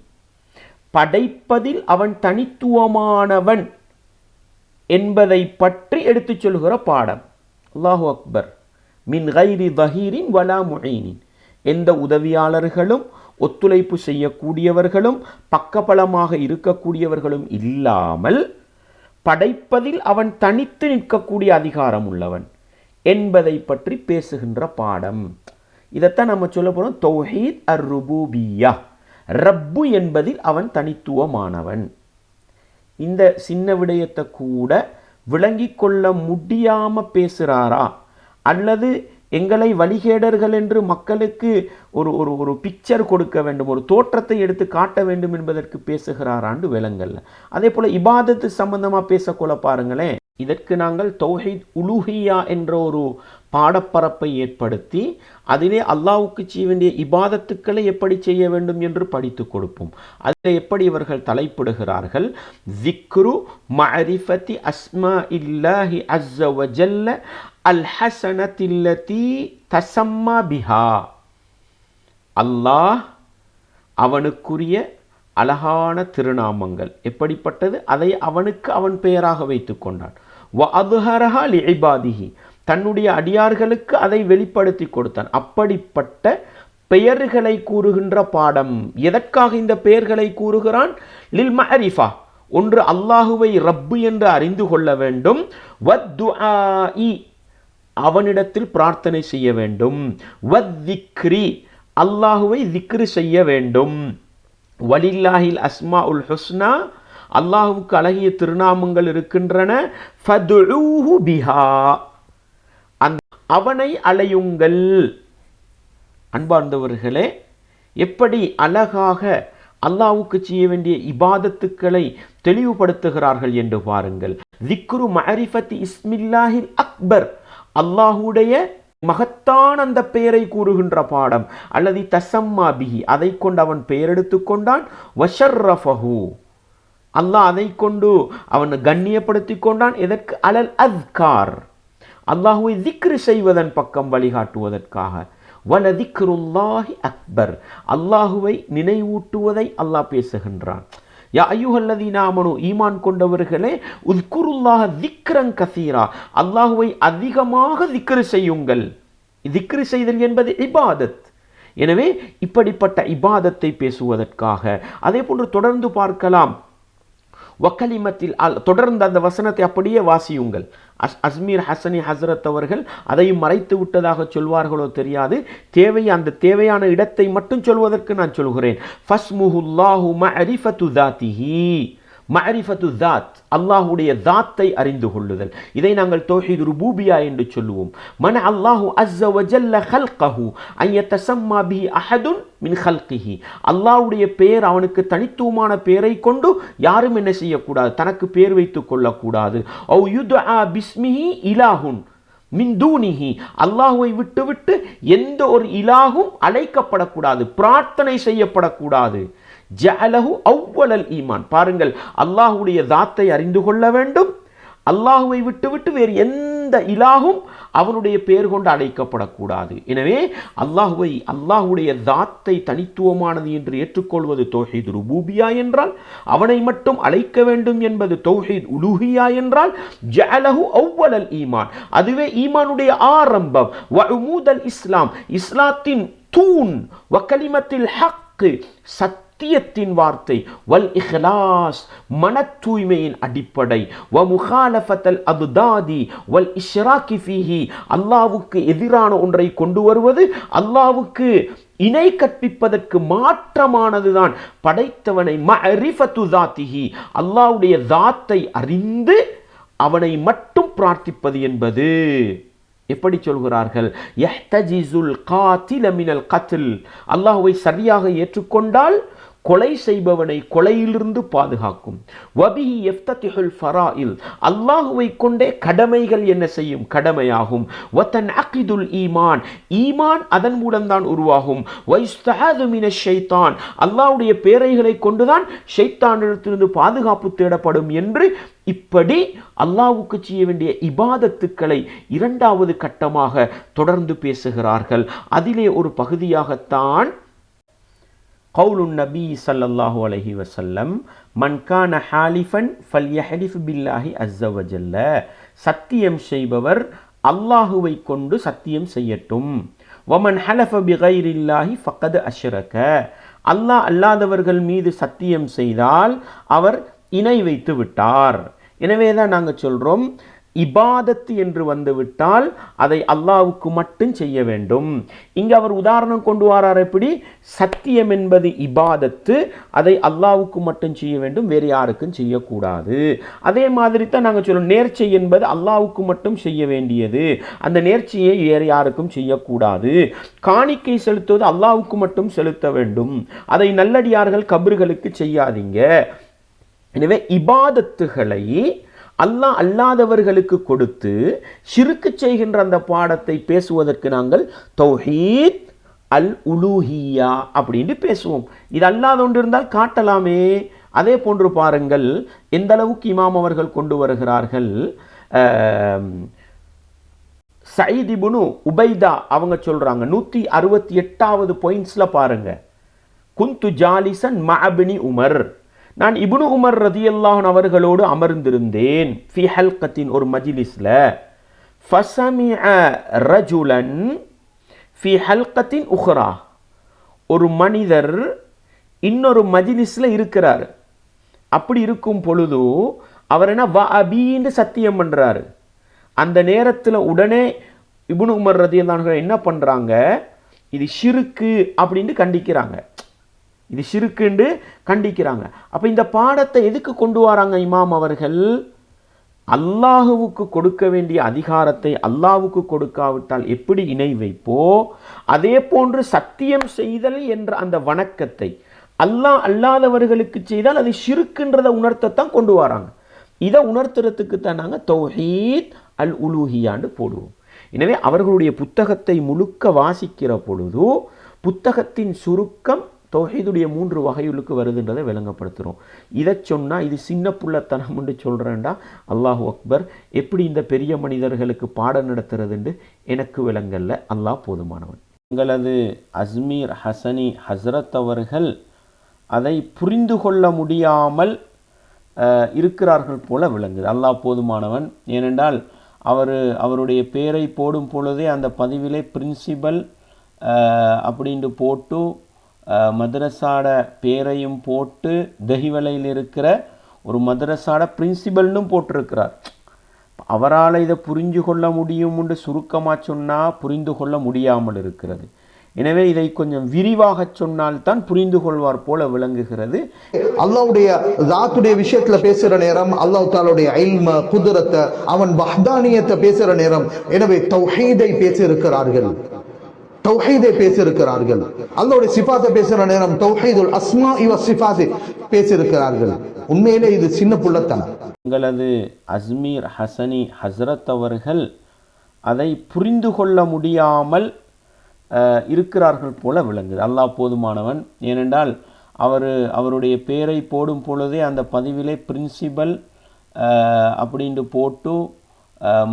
S1: படைப்பதில் அவன் தனித்துவமானவன் என்பதை பற்றி எடுத்துச் சொல்கிற பாடம். அல்லாஹு அக்பர். மின் கைரி தஹீரின் வலா முஈனின், எந்த உதவியாளர்களும் ஒத்துழைப்பு செய்யக்கூடியவர்களும் பக்கபலமாக இருக்கக்கூடியவர்களும் இல்லாமல் படைப்பதில் அவன் தனித்து நிற்கக்கூடிய அதிகாரம் உள்ளவன் என்பதை பற்றி பேசுகின்ற பாடம். இதைத்தான் நம்ம சொல்ல போகிறோம் தௌஹீத் அர் ருபூபியா. ரப்பு என்பதில் அவன் தனித்துவமானவன். இந்த சின்ன விடயத்தை கூட விளங்கி கொள்ள முடியாமல் பேசுகிறாரா, அல்லது எங்களை வழிகேடர்கள் என்று மக்களுக்கு ஒரு ஒரு ஒரு பிக்சர் கொடுக்க வேண்டும், ஒரு தோற்றத்தை எடுத்து காட்ட வேண்டும் என்பதற்கு பேசுகிறாராண்டு விளங்கல்ல. அதே போல் இபாதத்து சம்பந்தமாக பேசக்கொள்ள பாருங்களேன். இதற்கு நாங்கள் தௌஹீத் உலூஹியா என்ற ஒரு பாடப்பரப்பை ஏற்படுத்தி அதிலே அல்லாஹ்வுக்கு செய்ய வேண்டிய இபாதத்துக்களை எப்படி செய்ய வேண்டும் என்று படித்து கொடுப்போம். அதில் எப்படி இவர்கள் தலைப்பிடுகிறார்கள்? ذிக்ரு மஅரிஃபதி அஸ்மா இல்லாஹி அஸ்ஸ வஜல்ல அல் ஹஸனத்தில்லதி தஸம்மா பிஹா, அல்லாஹ் அவனுக்குரிய அழகான திருநாமங்கள் எப்படிப்பட்டது, அதை அவனுக்கு அவன் பெயராக வைத்து கொண்டான். வ அத்ஹரஹா லிஇபாதிஹி, தன்னுடைய அடியார்களுக்கு அதை வெளிப்படுத்தி கொடுத்தான். அப்படிப்பட்ட பெயர்களை கூறுகின்ற பாடம். எதற்காக இந்த பெயர்களை கூறுகிறான்? லில் மஅரிஃபா, ஒன்று அல்லாஹுவை ரப்பு என்று அறிந்து கொள்ள வேண்டும். வத்துஆஇ, அவனிடத்தில் பிரார்த்தனை செய்ய வேண்டும். வத்திக்ரி, அல்லாஹுவை திக்ரு செய்ய வேண்டும். வலில்லாஹில் அஸ்மாஉல் ஹுஸ்னா, அல்லாஹுவுக்கு அழகிய திருநாமங்கள் இருக்கின்றன. ஃபதுஊஹு பிஹா, அவனை அழையுங்கள். அன்பார்ந்தவர்களே, எப்படி அழகாக அல்லாஹ்வுக்கு செய்ய வேண்டிய இபாதத்துக்களை தெளிவுபடுத்துகிறார்கள் என்று பாருங்கள். திக்ரு மஅரிஃபத்தி இஸ்மில்லாஹில் அக்பர், அல்லாஹுடைய மகத்தான அந்த பெயரை கூறுகின்ற பாடம். அல்லது தசம்மா பிஹி, அதை கொண்டு அவன் பெயர் எடுத்துக் கொண்டான். வஷர்ரஃபஹு, அல்லாஹ் அதை கொண்டு அவன் கண்ணியப்படுத்தி கொண்டான். எதற்கு? அலல் அஸ்கார், அல்லாஹுவை திக்ரு செய்வதன் பக்கம் வழிகாட்டுவதற்காக. வலதிக்ருல்லாஹி அக்பர், அல்லாஹுவை நினைவூட்டுவதை அல்லாஹ் பேசுகின்றான். யா அய்யுஹல்லதீன ஆமனூ, ஈமான் கொண்டவர்களே, உஸ்குருல்லாஹ திக்ரன் கஸீரா, அல்லாஹுவை அதிகமாக திக்ரு செய்யுங்கள். திக்ரு செய்தல் என்பது இபாதத். எனவே இப்படிப்பட்ட இபாதத்தை பேசுவதற்காக. அதே போன்று தொடர்ந்து பார்க்கலாம். வக்கலிமத்தில், தொடர்ந்து அந்த வசனத்தை அப்படியே வாசியுங்கள். அஸ்மீர் ஹசனி ஹசரத் அவர்கள் அதையும் மறைத்து விட்டதாக சொல்வார்களோ தெரியாது. அந்த தேவையான இடத்தை மட்டும் சொல்வதற்கு நான் சொல்கிறேன். ஃபஸ்முஹுல்லாஹு மஅரிஃபத்து தாத்திஹி, மஅரிஃபத்து தாத், அல்லாஹுடைய தாத்தை அறிந்து கொள்ளுதல். இதை நாங்கள் தௌஹீத் ருபூபியா என்று சொல்லுவோம். மன அல்லாஹு அஸ்ஸ வஜல்ல ஹல்கஹு அன் யதஸம்மா பிஹி அஹதுன் மின் ஹல்கிஹி, அல்லாஹ்வுடைய பெயர், அவனுக்கு தனித்துவமான பெயரை கொண்டு யாரும் என்ன செய்யக்கூடாது, தனக்கு பெயர் வைத்துக் கொள்ளக்கூடாது. அவ் யுத்ஆ பிஸ்மிஹி இலாஹுன் மின் தூனிஹி, அல்லாஹுவை விட்டுவிட்டு எந்த ஒரு இலாகும் அழைக்கப்படக்கூடாது, பிரார்த்தனை செய்யப்படக்கூடாது. ஜஅலஹு அவ்வலல் ஈமான், பாருங்கள், அல்லாஹுடைய தாத்தை அறிந்து கொள்ள வேண்டும். அல்லாஹுவை விட்டுவிட்டு வேறு எந்த இலாகும் அவனுடைய பெயர் கொண்டு அழைக்கப்படக்கூடாது. எனவே அல்லாஹுடைய தாத்தை தனித்துவமானது என்று ஏற்றுக்கொள்வது தௌஹீத் ருபூபியா என்றால், அவனை மட்டும் அழைக்க வேண்டும் என்பது தௌஹீத் உலூஹியா என்றால், ஜஅலஹு அவ்வலல் ஈமான், அதுவே ஈமானுடைய ஆரம்பம். வ உமூதல் இஸ்லாம், இஸ்லாத்தின் தூண். வ கலிமத்தில் ஹக், சத்தியத்தின் வார்த்தை. வல் இஹ்லாஸ், மன தூய்மையின் அடிப்படை. வ முகாலஃபத்தல் அத்தாதி வல் இஷ்ராகி ஃபீஹி, அல்லாஹ்வுக்கு எதிரான ஒன்றை கொண்டு வருவது, அல்லாஹ்வுக்கு இணை கற்பிப்பதற்கு மாற்றமானதுதான் படைத்தவனை மஅரிஃபத்து தாத்திஹி, அல்லாஹ்வுடைய தாத்தை அறிந்து அவனை மட்டும் பிரார்த்திப்பது என்பது. எப்படி சொல்கிறார்கள்? யஹ்தஜிசுல் காத்தில மினல் கத்ல், அல்லாஹ்வை சரியாக ஏற்றுக்கொண்டால் கொலை செய்பவனை கொலையிலிருந்து பாதுகாக்கும். வபிஹி யஃப்ததிஹுல் ஃபராயில், அல்லாஹ்வை கொண்டே கடமைகள் என்ன செய்யும், கடமையாகும். வதன்அகிதுல் ஈமான், ஈமான் அதன் மூலம்தான் உருவாகும். வயஸ்தஹது மினஷ் ஷைத்தான், அல்லாஹ்வுடைய பேரைகளை கொண்டுதான் ஷைத்தானிடத்திலிருந்து பாதுகாப்பு தேடப்படும் என்று இப்படி அல்லாஹ்வுக்கு செய்ய வேண்டிய இபாதத்துக்களை இரண்டாவது கட்டமாக தொடர்ந்து பேசுகிறார்கள். அதிலே ஒரு பகுதியாகத்தான் கவுலுன் நபி ஸல்லல்லாஹு அலைஹி வஸல்லம், மன் கான ஹாலிஃபன் ஃபல்யஹ்லிஃப் பில்லாஹி அஸ்ஸ வஜல்ல, சத்தியம் செய்பவர் அல்லாஹுவை கொண்டு சத்தியம் செய்யட்டும். வமன் ஹலஃப பிகைரில்லாஹி ஃபக்கத் அஷ்ரக, அல்லாஹ் அல்லாதவர்கள் மீது சத்தியம் செய்தால் அவர் இணை வைத்து விட்டார். எனவே தான் நாங்கள் சொல்கிறோம், இபாதத்து என்று வந்துவிட்டால் அதை அல்லாஹ்வுக்கு மட்டும் செய்ய வேண்டும். இங்கே அவர் உதாரணம் கொண்டு வரார். எப்படி? சத்தியம் என்பது இபாதத்து, அதை அல்லாஹ்வுக்கு மட்டும் செய்ய வேண்டும், வேறு யாருக்கும் செய்யக்கூடாது. அதே மாதிரி தான் நாங்கள் சொல்லுவோம், நேர்ச்சை என்பது அல்லாஹ்வுக்கு மட்டும் செய்ய வேண்டியது, அந்த நேர்ச்சையை வேறு யாருக்கும் செய்யக்கூடாது. காணிக்கை செலுத்துவது அல்லாஹ்வுக்கு மட்டும் செலுத்த வேண்டும், அதை நல்லடியார்கள் கபர்களுக்கு செய்யாதீங்க. எனவே இபாதத்துகளை அல்லாஹ் அல்லாதவர்களுக்கு கொடுத்து ஷிர்க் செய்கின்ற அந்த பாடத்தை பேசுவதற்கு நாங்கள் தௌஹீத் அல் உலூஹியா அப்படின்னு பேசுவோம். இது அல்லாத ஒன்று இருந்தால் காட்டலாமே. அதே போன்று பாருங்கள் எந்த அளவுக்கு இமாம் அவர்கள் கொண்டு வருகிறார்கள். சயீத் இப்னு உபைதா அவங்க சொல்றாங்க, 168வது பாயிண்ட்ஸ்ல பாருங்க, குந்து ஜாலிசன் மஅப்னி உமர், நான் இப்னு உமர் ரதியல்லாஹு அவர்களோடு அமர்ந்திருந்தேன். ஃபி ஹல்கத்தின், ஒரு மஜ்லிஸ்ல. ஃபஸமிஅ ரஜுலன் ஃபி ஹல்கத்தின் உக்ரா, ஒரு மனிதர் இன்னொரு மஜ்லிஸ்ல இருக்கிறார். அப்படி இருக்கும் பொழுது அவர் என்ன வ அபீன்னு சத்தியம் பண்றாரு. அந்த நேரத்தில் உடனே இப்னு உமர் ரதியல்லாஹு என்ன பண்றாங்க, இது ஷிருக்கு அப்படின்னு கண்டிக்கிறாங்க. இது ஷிருக்குன்னு கண்டிக்கிறாங்க. அப்போ இந்த பாடத்தை எதுக்கு கொண்டு வராங்க இமாம் அவர்கள்? அல்லாஹுவுக்கு கொடுக்க வேண்டிய அதிகாரத்தை அல்லாஹுக்கு கொடுக்காவிட்டால் எப்படி இணை வைப்போ, அதே போன்று சத்தியம் செய்தல் என்ற அந்த வணக்கத்தை அல்லாஹ் அல்லாதவர்களுக்கு செய்தால் அது ஷிருக்குன்றதை உணர்த்தத்தான் கொண்டு வராங்க. இதை உணர்த்துறதுக்கு தான் நாங்கள் தௌஹீத் அல் உலூஹியான்னு போடுவோம். எனவே அவர்களுடைய புத்தகத்தை முழுக்க வாசிக்கிற பொழுது புத்தகத்தின் சுருக்கம் தௌஹீதுடைய 3 வகைகளுக்கு வருதுன்றதை விளங்கப்படுத்துகிறோம். இதை சொன்னால் இது சின்ன புள்ளத்தனம் என்று சொல்கிறேன்டா, அல்லாஹு அக்பர், எப்படி இந்த பெரிய மனிதர்களுக்கு பாடம் நடத்துறதுன்னு எனக்கு விளங்கல்ல. அல்லாஹ் போதுமானவன். எங்களது அஸ்மீர் ஹசனி ஹஸ்ரத் அவர்கள் அதை புரிந்து கொள்ள முடியாமல் இருக்கிறார்கள் போல விளங்குது. அல்லாஹ் போதுமானவன். ஏனென்றால் அவருடைய பேரை போடும் பொழுதே அந்த பதிவிலே பிரின்சிபல் அப்படின்ட்டு போட்டு மதரசாட பேரையும் போட்டு தஹிவலையில் இருக்கிற ஒரு மதரசாட பிரின்சிபல்னு போட்டிருக்கிறார். அவரால் இதை புரிந்து கொள்ள முடியும் என்று சுருக்கமாக சொன்னால் புரிந்து கொள்ள முடியாமல் இருக்கிறது. எனவே இதை கொஞ்சம் விரிவாக சொன்னால்தான் புரிந்து கொள்வார் போல விளங்குகிறது.
S2: அல்லாஹ்வுடைய ஸாத்துடைய விஷயத்துல பேசுற நேரம், அல்லாஹ் தஆலாவுடைய இல்ம, குத்ரத்தை, அவன் வஹ்தானியத்தை பேசுற நேரம், எனவே தௌஹீதை பேசியிருக்கிறார்கள். தௌஹீதை பேசியிருக்கிறார்கள். அல்லாஹ்வுடைய சிஃபாத்தை பேசுற நேரம் தௌஹீதுல் அஸ்மாஇ வ சிஃபாத் பேசியிருக்கிறார்கள். உண்மையிலே இது சின்ன புள்ளத்தனம்.
S1: எங்களது அஸ்மீர் ஹசனி ஹஸ்ரத் அவர்கள் அதை புரிந்து கொள்ள முடியாமல் இருக்கிறார்கள் போல விளங்குது. அல்லாஹ் போதுமானவன். ஏனென்றால் அவருடைய பேரை போடும் பொழுதே அந்த பதிவிலே பிரின்சிபல் அப்படின்ட்டு போட்டு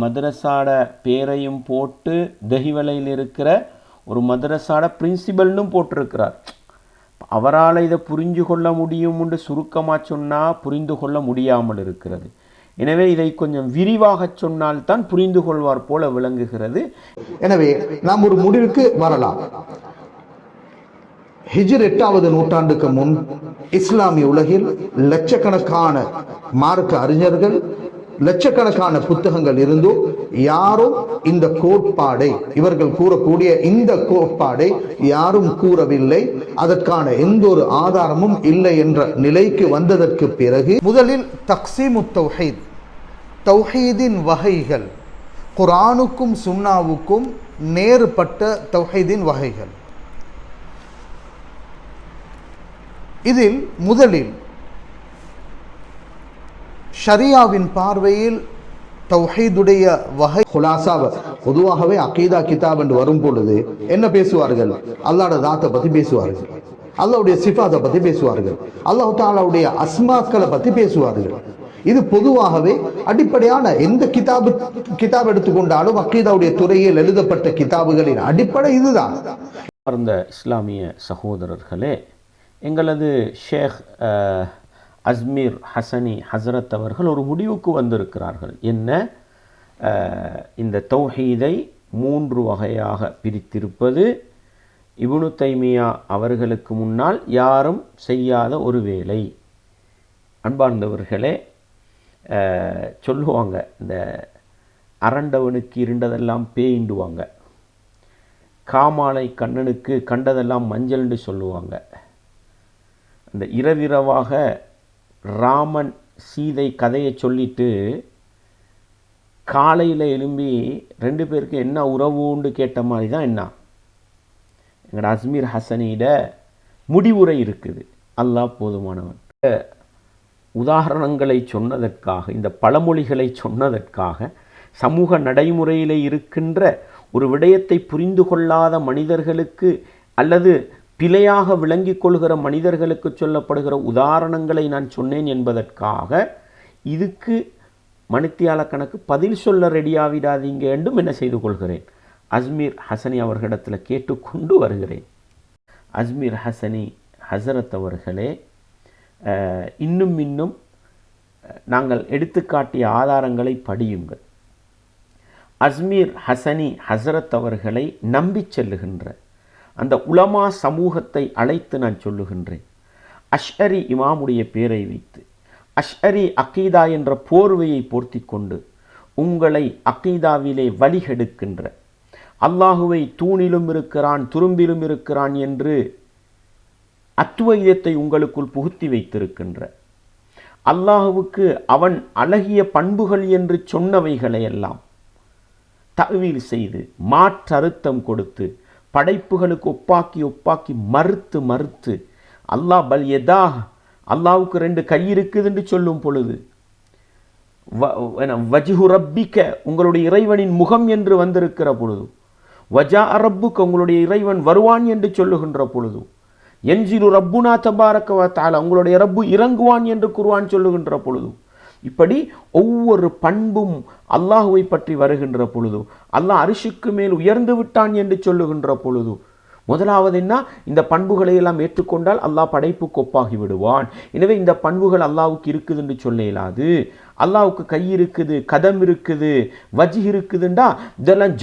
S1: மதரசாட பேரையும் போட்டு தஹிவலையில் இருக்கிற ஒரு மதரசாட பிரின்சிபல்னு போட்டிருக்கிறார். அவரால் இதை புரிந்து கொள்ள முடியும் என்று சுருக்கமாக சொன்னால் புரிந்து கொள்ள முடியாமல் இருக்கிறது. எனவே இதை கொஞ்சம் விரிவாக சொன்னால்தான் புரிந்து கொள்வார் போல விளங்குகிறது.
S2: எனவே நாம் ஒரு முடிவுக்கு வரலாம். ஹிஜ்ர் 8வது நூற்றாண்டுக்கு முன் இஸ்லாமிய உலகில் லட்சக்கணக்கான மார்க்க அறிஞர்கள், லட்சக்கணக்கான புத்தகங்கள் இருந்தும் யாரும் இந்த கோட்பாடை, இவர்கள் கூறக்கூடிய இந்த கோட்பாடை யாரும் கூறவில்லை. அதற்கான எந்த ஒரு ஆதாரமும் இல்லை என்ற நிலைக்கு வந்ததற்கு பிறகு முதலில் தக்ஸீமுத் தௌஹீத், தௌஹீதின் வகைகள், குர்ஆனுக்கும் சுன்னாவுக்கும் நேர்பட்ட தௌஹீதின் வகைகள். இதில் முதலில் ஷரியாவின் பார்வையில் தௌஹீதுடைய வகை குலாசாவை, பொதுவாகவே அகீதா கிதாப் என்று வரும் பொழுது என்ன பேசுவார்கள்? அல்லாஹ்வுடைய ஸாத்தை பத்தி பேசுவார்கள், அல்லாஹ்வுடைய சிஃபாத்தை பத்தி பேசுவார்கள், அல்லாஹ் தஆலாவுடைய அஸ்மாக்களை பத்தி பேசுவார்கள். இது பொதுவாகவே அடிப்படையான எந்த கிதாப் எடுத்துக்கொண்டாலும் அகீதாவுடைய துறையில் எழுதப்பட்ட கிதாபுகளின் அடிப்படை இதுதான்.
S1: அந்த இஸ்லாமிய சகோதரர்களே, எங்களது ஷேக் அஸ்மீர் ஹசனி ஹஸ்ரத் அவர்கள் ஒரு முடிவுக்கு வந்திருக்கிறார்கள். என்ன? இந்த தௌஹீதை 3 வகையாக பிரித்திருப்பது இப்னு தைமியா அவர்களுக்கு முன்னால் யாரும் செய்யாத ஒரு வேலை. அன்பார்ந்தவர்களே, சொல்லுவாங்க, இந்த அரண்டவனுக்கு இருண்டதெல்லாம் பேயிண்டுவாங்க, காமாலை கண்ணனுக்கு கண்டதெல்லாம் மஞ்சள்னு சொல்லுவாங்க. அந்த இரவிரவாக ராமன் சீதை கதையை சொல்லிட்டு காலையில் எழும்பி 2 பேருக்கு என்ன உறவுன்னு கேட்ட மாதிரி தான் என்ன எங்களோட அஸ்மீர் ஹசனியிட முடிவுரை இருக்குது. அல்லாஹ் போதுமானவன். உதாரணங்களை சொன்னதற்காக, இந்த பழமொழிகளை சொன்னதற்காக, சமூக நடைமுறையில் இருக்கின்ற ஒரு விடயத்தை புரிந்து கொள்ளாத மனிதர்களுக்கு அல்லது பிழையாக விளங்கிக் கொள்கிற மனிதர்களுக்கு சொல்லப்படுகிற உதாரணங்களை நான் சொன்னேன் என்பதற்காக இதுக்கு மணித்தியால கணக்கு பதில் சொல்ல ரெடியாவிடாதீங்க என்றும் என்ன செய்து கொள்கிறேன், அஸ்மீர் ஹசனி அவர்களிடத்தில் கேட்டுக்கொண்டு வருகிறேன். அஸ்மீர் ஹசனி ஹசரத் அவர்களே, இன்னும் நாங்கள் எடுத்துக்காட்டிய ஆதாரங்களை படியுங்கள். அஸ்மீர் ஹசனி ஹசரத் அவர்களை நம்பி செல்லுகின்ற அந்த உலமா சமூகத்தை அழைத்து நான் சொல்லுகின்றேன். அஷ்அரி இமாமுடைய பேரை வைத்து அஷ்அரி அகீதா என்ற போர்வையை போர்த்தி கொண்டு உங்களை அகீதாவிலே வழிகெடுக்கின்ற, அல்லாஹுவை தூணிலும் இருக்கிறான் துரும்பிலும் இருக்கிறான் என்று அத்வைதத்தை உங்களுக்குள் புகுத்தி வைத்திருக்கின்ற, அல்லாஹுவுக்கு அவன் அழகிய பண்புகள் என்று சொன்னவைகளையெல்லாம் தஅவீல் செய்து மாற்றறுத்தம் கொடுத்து படைப்புகளுக்கு ஒப்பாக்கி மறுத்து அல்லாஹ் பல் யதா, அல்லாஹுக்கு 2 கை இருக்குது என்று சொல்லும் பொழுது வஜ்ஹு ரப்பிக்க, உங்களுடைய இறைவனின் முகம் என்று வந்திருக்கிற பொழுது, வஜா ரப்புக்க, உங்களுடைய இறைவன் வருவான் என்று சொல்லுகின்ற பொழுது, என்ஜிலு ரப்புனா தபாரக வ தஆலா, உங்களுடைய ரப்பு இறங்குவான் என்று குர்ஆன் சொல்லுகின்ற பொழுது, இப்படி ஒவ்வொரு பண்பும் அல்லாஹுவை பற்றி வருகின்ற பொழுது, அல்லாஹ் அரிஷுக்கு மேல் உயர்ந்து விட்டான் என்று சொல்லுகின்ற பொழுது, முதலாவது என்ன, இந்த பண்புகளை எல்லாம் ஏற்றுக்கொண்டால் அல்லாஹ் படைப்புக்கு ஒப்பாகி விடுவான். எனவே இந்த பண்புகள் அல்லாஹுக்கு இருக்குது என்று சொல்ல இயலாது. அல்லாஹுக்கு கை இருக்குது, கதம் இருக்குது, வஜ்ஹ் இருக்குதுண்டா இதெல்லாம்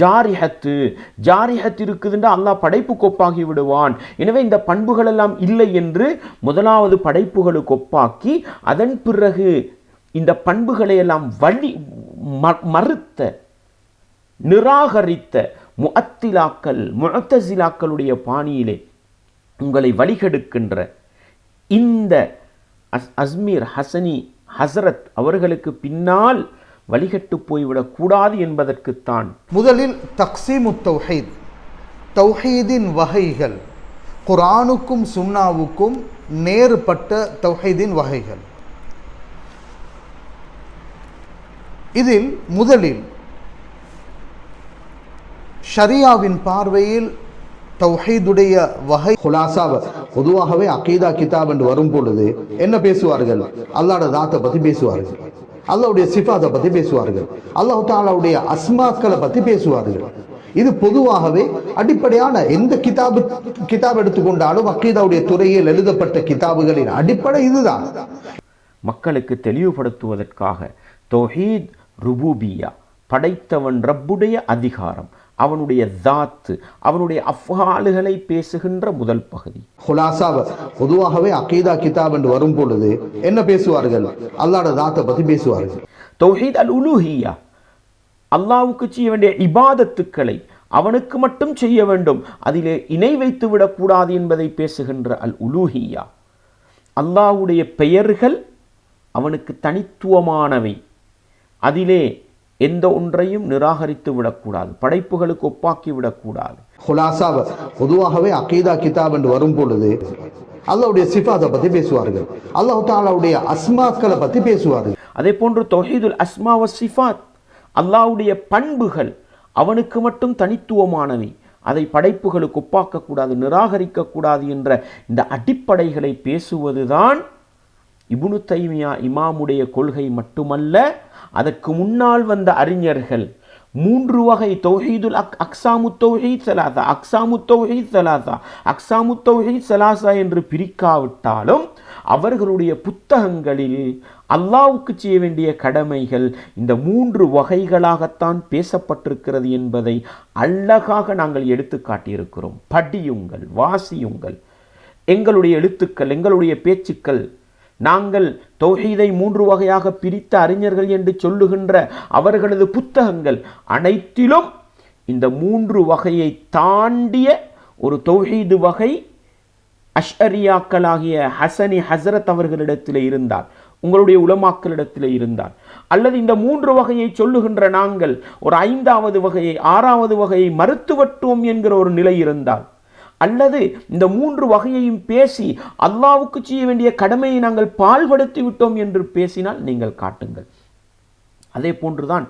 S1: ஜாரிஹத் இருக்குதுண்டா அல்லாஹ் படைப்புக்கு ஒப்பாகி விடுவான். எனவே இந்த பண்புகள் எல்லாம் இல்லை என்று முதலாவது படைப்புகளுக்கு ஒப்பாக்கி அதன் பிறகு இந்த பண்புகளை எல்லாம் மறுத்த நிராகரித்த முஅத்தஸிலாக்களுடைய பாணியிலே உங்களை வழிகெடுக்கின்ற இந்த அஸ்மீர் ஹசனி ஹசரத் அவர்களுக்கு பின்னால் வழிகட்டு போய்விடக் கூடாது என்பதற்குத்தான்
S2: முதலில் தக்ஸீமு தௌஹீத், தௌஹீதின் வகைகள், குர்ஆனுக்கும் சுன்னாவுக்கும் நேர்பட்ட தௌஹீதின் வகைகள். இதில் முதலில் ஷரியாவின் பார்வையில் தௌஹீதுடைய வகை குலாசாவை பொதுவாகவே அகீதா கிதாப் என்று வரும் பொழுது என்ன பேசுவார்கள்? அல்லாஹ்வுடைய தாத்தை பற்றி பேசுவார்கள், அல்லாஹ்வுடைய சிஃபாத்தை பற்றி பேசுவார்கள், அல்லாஹ் தஆலாவுடைய அஸ்மாக்களை பற்றி பேசுவார்கள். இது பொதுவாகவே அடிப்படையான எந்த கிதாப் எடுத்துக்கொண்டாலும் அகீதாவுடைய துறையில் எழுதப்பட்ட கிதாபுகளின் அடிப்படை இதுதான்.
S1: மக்களுக்கு தெளிவுபடுத்துவதற்காக தௌஹீத் ருபூபியா, படைத்தவன் ரப்புடைய அதிகாரம், அவனுடைய தாத்து, அவனுடைய அஃஆலுகளை பேசுகின்ற முதல் பகுதி.
S2: குலாசாவை பொதுவாகவே அகீதா கிதாப் என்று வரும் பொழுது என்ன பேசுவார்கள்? அல்லாஹ்வுடைய தாத்தை பற்றி பேசுவார்கள்.
S1: தௌஹீத் அல் உலூஹியா, அல்லாஹ்வுக்கு செய்ய வேண்டிய இபாதத்துக்களை அவனுக்கு மட்டும் செய்ய வேண்டும், அதிலே இணை வைத்து விடக்கூடாது என்பதை பேசுகின்ற அல் உலூஹியா. அல்லாஹ்வுடைய பெயர்கள் அவனுக்கு தனித்துவமானவை, அதிலே எந்த ஒன்றையும் நிராகரித்து விடக்கூடாது, படைப்புகளுக்கு ஒப்பாக்கி விடக்கூடாது.
S2: குலாசாவை பொதுவாகவே அகீதா கிதாப் என்று வரும் பொழுது அல்லாஹ்வுடைய சிஃபாத்தை பற்றி பேசுவார்கள், அல்லாஹ் தஆலாவுடைய அஸ்மாக்களை பற்றி பேசுவார்கள்.
S1: அதே போன்று தௌஹீதுல் அஸ்மா வ சிஃபாத், அல்லாஹ்வுடைய பண்புகள் அவனுக்கு மட்டும் தனித்துவமானவை, அதை படைப்புகளுக்கு ஒப்பாக்கக்கூடாது, நிராகரிக்கக்கூடாது என்ற இந்த அடிப்படைகளை பேசுவதுதான் இப்னு தைமியா இமாமுடைய கொள்கை மட்டுமல்ல. அதற்கு முன்னால் வந்த அறிஞர்கள் 3 வகை தௌஹீதுல் அக்ஸாமு தௌஹீத் ஸலாஸா, அக்ஸாமு தௌஹீத் ஸலாஸா, அக்ஸாமு தௌஹீத் ஸலாஸா என்று பிரிக்காவிட்டாலும் அவர்களுடைய புத்தகங்களில் அல்லாஹ்வுக்கு செய்ய வேண்டிய கடமைகள் இந்த 3 வகைகளாகத்தான் பேசப்பட்டிருக்கிறது என்பதை அழகாக நாங்கள் எடுத்து காட்டியிருக்கிறோம். படியுங்கள், வாசியுங்கள். எங்களுடைய எழுத்துக்கள், எங்களுடைய பேச்சுக்கள், நாங்கள் தௌஹீதை 3 வகையாக பிரித்த அறிஞர்கள் என்று சொல்லுகின்ற அவர்களது புத்தகங்கள் அனைத்திலும் இந்த 3 வகையை தாண்டிய ஒரு தௌஹீது வகை அஷ்அரியாக்களாகிய ஹசனி ஹசரத் அவர்களிடத்தில் இருந்தால், உங்களுடைய உலமாக்களிடத்தில் இருந்தால், அல்லது இந்த 3 வகையை சொல்லுகின்ற நாங்கள் ஒரு 5வது வகையை 6வது வகையை மறுத்துவிட்டோம் என்கிற ஒரு நிலை இருந்தால், அல்லது இந்த 3 வகையையும் பேசி அல்லாஹ்வுக்கு செய்ய வேண்டிய கடமையை நாங்கள் பால்படுத்தி விட்டோம் என்று பேசினால் நீங்கள் காட்டுங்கள். அதே போன்றுதான்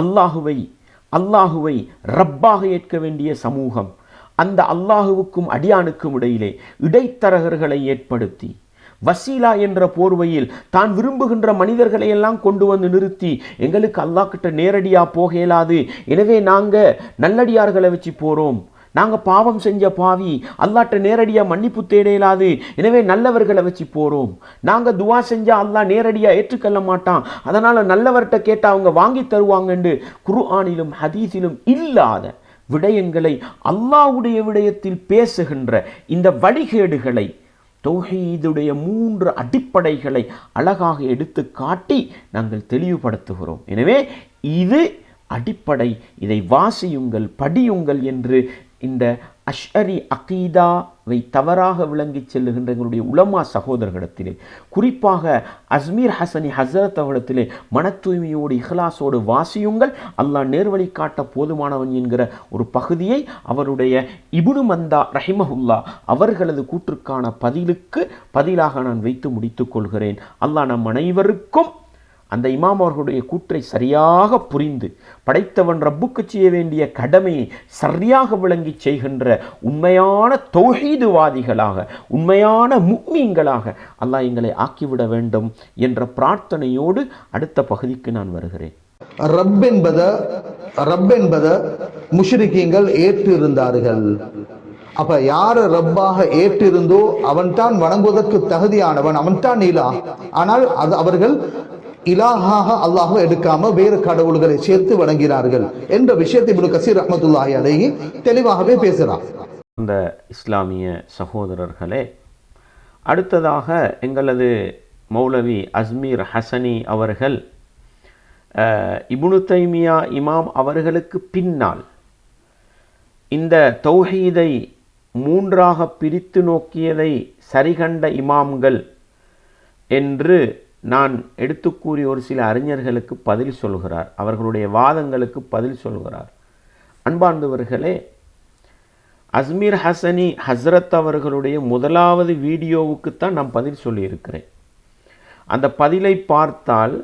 S1: அல்லாஹுவை ரப்பாக ஏற்க வேண்டிய சமூகம் அந்த அல்லாஹுவுக்கும் அடியானுக்கும் இடையிலே இடைத்தரகர்களை ஏற்படுத்தி வசீலா என்ற போர்வையில் தான் விரும்புகின்ற மனிதர்களை எல்லாம் கொண்டு வந்து நிறுத்தி, எங்களுக்கு அல்லாஹ் கிட்ட நேரடியாக போக இயலாது, எனவே நாங்கள் நல்லடியார்களை வச்சு போகிறோம், நாங்கள் பாவம் செஞ்ச பாவி, அல்லாஹ்ட்ட நேரடியாக மன்னிப்பு தேட இயலாது, எனவே நல்லவர்களை வச்சு போகிறோம், நாங்கள் துவா செஞ்சால் அல்லாஹ் நேரடியாக ஏற்றுக்கொள்ள மாட்டான், அதனால் நல்லவர்கிட்ட கேட்டால் அவங்க வாங்கி தருவாங்கன்னு குர்ஆனிலும் ஹதீஸிலும் இல்லாத விடயங்களை அல்லாஹ்வுடைய விடயத்தில் பேசுகின்ற இந்த வழிகேடுகளை, தௌஹீதுடைய 3 அடிப்படைகளை அழகாக எடுத்து காட்டி நாங்கள் தெளிவுபடுத்துகிறோம். எனவே இது அடிப்படை. இதை வாசியுங்கள், படியுங்கள் என்று இந்த அஷ்அரி அகீதாவை தவறாக விளங்கி செல்லுகின்ற எங்களுடைய உலமா சகோதரர்களிடத்திலே, குறிப்பாக அஸ்மீர் ஹசனி ஹசரத் அவரிடத்திலே மன தூய்மையோடு இஹ்லாஸோடு வாசியுங்கள், அல்லாஹ் நேர்வழி காட்ட போதுமானவன் என்கிற ஒரு பகுதியை அவருடைய இப்னு மந்தா ரஹிமஹுல்லா அவர்களது கூற்றுக்கான பதிலாக நான் வைத்து முடித்துக் கொள்கிறேன். அல்லாஹ் நம் அனைவருக்கும் அந்த இமாம் அவர்களுடைய கூற்றை சரியாக புரிந்து படைத்தவன் ரப்புக்கு செய்ய வேண்டிய கடமையை சரியாக விளங்கி செய்கின்ற உண்மையான தௌஹீதுவாதிகளாக, உண்மையான முஃமின்களாக அல்லாஹ் எங்களை ஆக்கிவிட வேண்டும் என்ற பிரார்த்தனையோடு அடுத்த பகுதிக்கு நான் வருகிறேன்.
S2: ரப் என்பத முஷ்ரிக்கீங்கள் ஏற்று இருந்தார்கள். அப்ப யார ரப்பாக ஏற்றிருந்தோ அவன்தான் வணங்குவதற்கு தகுதியானவன், அவன்தான் இலாஹ். ஆனால் அவர்கள் இலாஹாக அல்லாஹ்வை எடுக்காம வேறு கடவுள்களை சேர்த்து வணங்கினார்கள் என்ற விஷயத்தை இப்னு கஸீர் ரஹ்மத்துல்லாஹி அலைஹி தெளிவாகவே பேசுகிறார்.
S1: அந்த இஸ்லாமிய சகோதரர்களே, அடுத்ததாக எங்களது மௌலவி அஸ்மீர் ஹசனி அவர்கள் இப்னு தைமியா இமாம் அவர்களுக்கு பின்னால் இந்த தௌஹீதை மூன்றாக பிரித்து நோக்கியதை சரிகண்ட இமாம்கள் என்று நான் எடுத்து கூறிய ஒரு சில அறிஞர்களுக்கு பதில் சொல்கிறார், அவர்களுடைய வாதங்களுக்கு பதில் சொல்கிறார். அன்பார்ந்தவர்களே, அஸ்மீர் ஹசனி ஹஸ்ரத் அவர்களுடைய முதலாவது வீடியோவுக்குத்தான் நான் பதில் சொல்லியிருக்கிறேன். அந்த பதிலை பார்த்தால்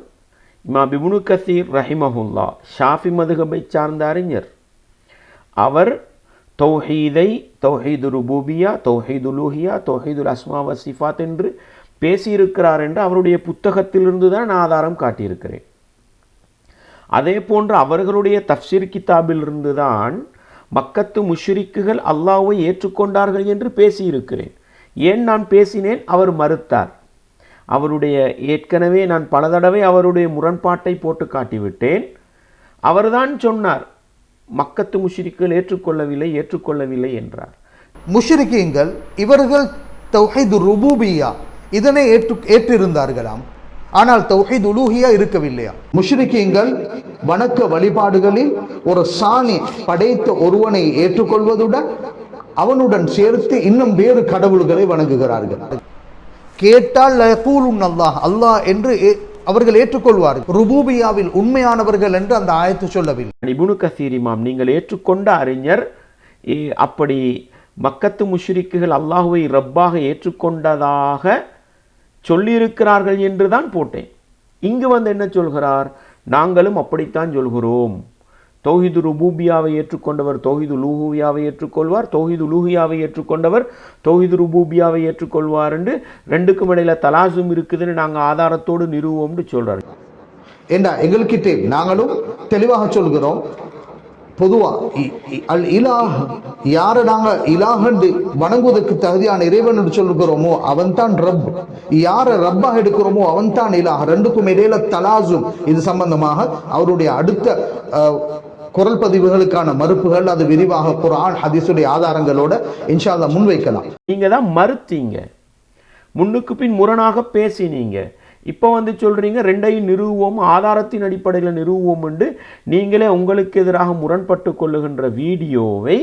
S1: இமாம் இப்னு கஸீர் ரஹிமஹுல்லா ஷாஃபி மதுஹபை சார்ந்த அறிஞர், அவர் தௌஹீதை தௌஹீது ருபூபியா, தௌஹீது உலூஹியா, தௌஹீதுல் அஸ்மா வ சிஃபாத் என்று பேசியிருக்கிறார் என்று அவருடைய புத்தகத்திலிருந்து தான் நான் ஆதாரம் காட்டியிருக்கிறேன். அதே போன்று அவர்களுடைய தஃப்சீர் கிதாபிலிருந்து தான் மக்கத்து முஷ்ரிக்குகள் அல்லாஹ்வை ஏற்றுக்கொண்டார்கள் என்று பேசியிருக்கிறேன். ஏன் நான் பேசினேன்? அவர் மறுத்தார். அவருடைய ஏற்கனவே நான் பல தடவை அவருடைய முரண்பாட்டை போட்டு காட்டிவிட்டேன். அவர்தான் சொன்னார், மக்கத்து முஷ்ரிக்குகள் ஏற்றுக்கொள்ளவில்லை என்றார்.
S2: முஷ்ரிக்கீங்கள் இவர்கள் தௌஹீது ருபூபியா இதனை ஏற்றிருந்தார்களாம், ஆனால் தௌஹீது உலூஹியா இருக்கவில்லையா. முஷ்ரிக்கீங்கள் வணக்க வழிபாடுகளில் ஒரு சாணி படைத்த ஒருவனை ஏற்றுக்கொள்வதுடன் அவனுடன் சேர்த்து இன்னும் வேறு கடவுள்களை வணங்குகிறார்கள். கேட்டால் லயகூலுன் அல்லாஹ், அல்லாஹ் என்று அவர்கள் ஏற்றுக்கொள்வார்கள். ருபூபியாவில் உண்மையானவர்கள் என்று அந்த ஆயத்து சொல்லவில்லை.
S1: இப்னு கஸீர் இமாம் நீங்கள் ஏற்றுக்கொண்ட அறிஞர் அப்படி மக்கத்து முஷ்ரிக்குகள் அல்லாஹ்வை ரப்பாக ஏற்றுக்கொண்டதாக சொல்லியிருக்கிறார்கள் என்று தான் போட்டேன். இங்கு வந்து என்ன சொல்கிறார்? நாங்களும் அப்படித்தான் சொல்கிறோம். தௌஹீது ருபூபியாவை ஏற்றுக்கொண்டவர் தௌஹீது உலூஹியாவை ஏற்றுக்கொள்வார், தௌஹீது உலூஹியாவை ஏற்றுக்கொண்டவர் தௌஹீது ருபூபியாவை ஏற்றுக்கொள்வார் என்று ரெண்டுக்கும் இடையில தலாசும் இருக்குதுன்னு நாங்கள் ஆதாரத்தோடு நிறுவோம்னு சொல்றாரு.
S2: ஏண்டா எங்கள்கிட்ட நாங்களும் தெளிவாக சொல்கிறோம். பொதுவா அல் இலாஹ் யாரை நாங்க இலாஹ் வணங்குவதற்கு தகுதியான இறைவன் என்று சொல்லுகிறோமோ அவன் தான் ரப். யாரை ரப்பாக எடுக்கிறோமோ அவன் தான் இலாஹ். ரெண்டுக்கும் இடையில தலாசும். இது சம்பந்தமாக அவருடைய அடுத்த குரல் பதிவுகளுக்கான மறுப்புகள் அது விரிவாக குர்ஆன் ஹதீஸுடைய ஆதாரங்களோட இன்ஷா அல்லாஹ் முன்வைக்கலாம்.
S1: நீங்க தான் மறுத்தீங்க, முன்னுக்கு பின் முரணாக பேசினீங்க. இப்போ வந்து சொல்றீங்க ரெண்டையும் நிறுவுவோம், ஆதாரத்தின் அடிப்படையில் நிறுவுவோம் என்று நீங்களே உங்களுக்கு எதிராக முரண்பட்டு கொள்ளுகின்ற வீடியோவை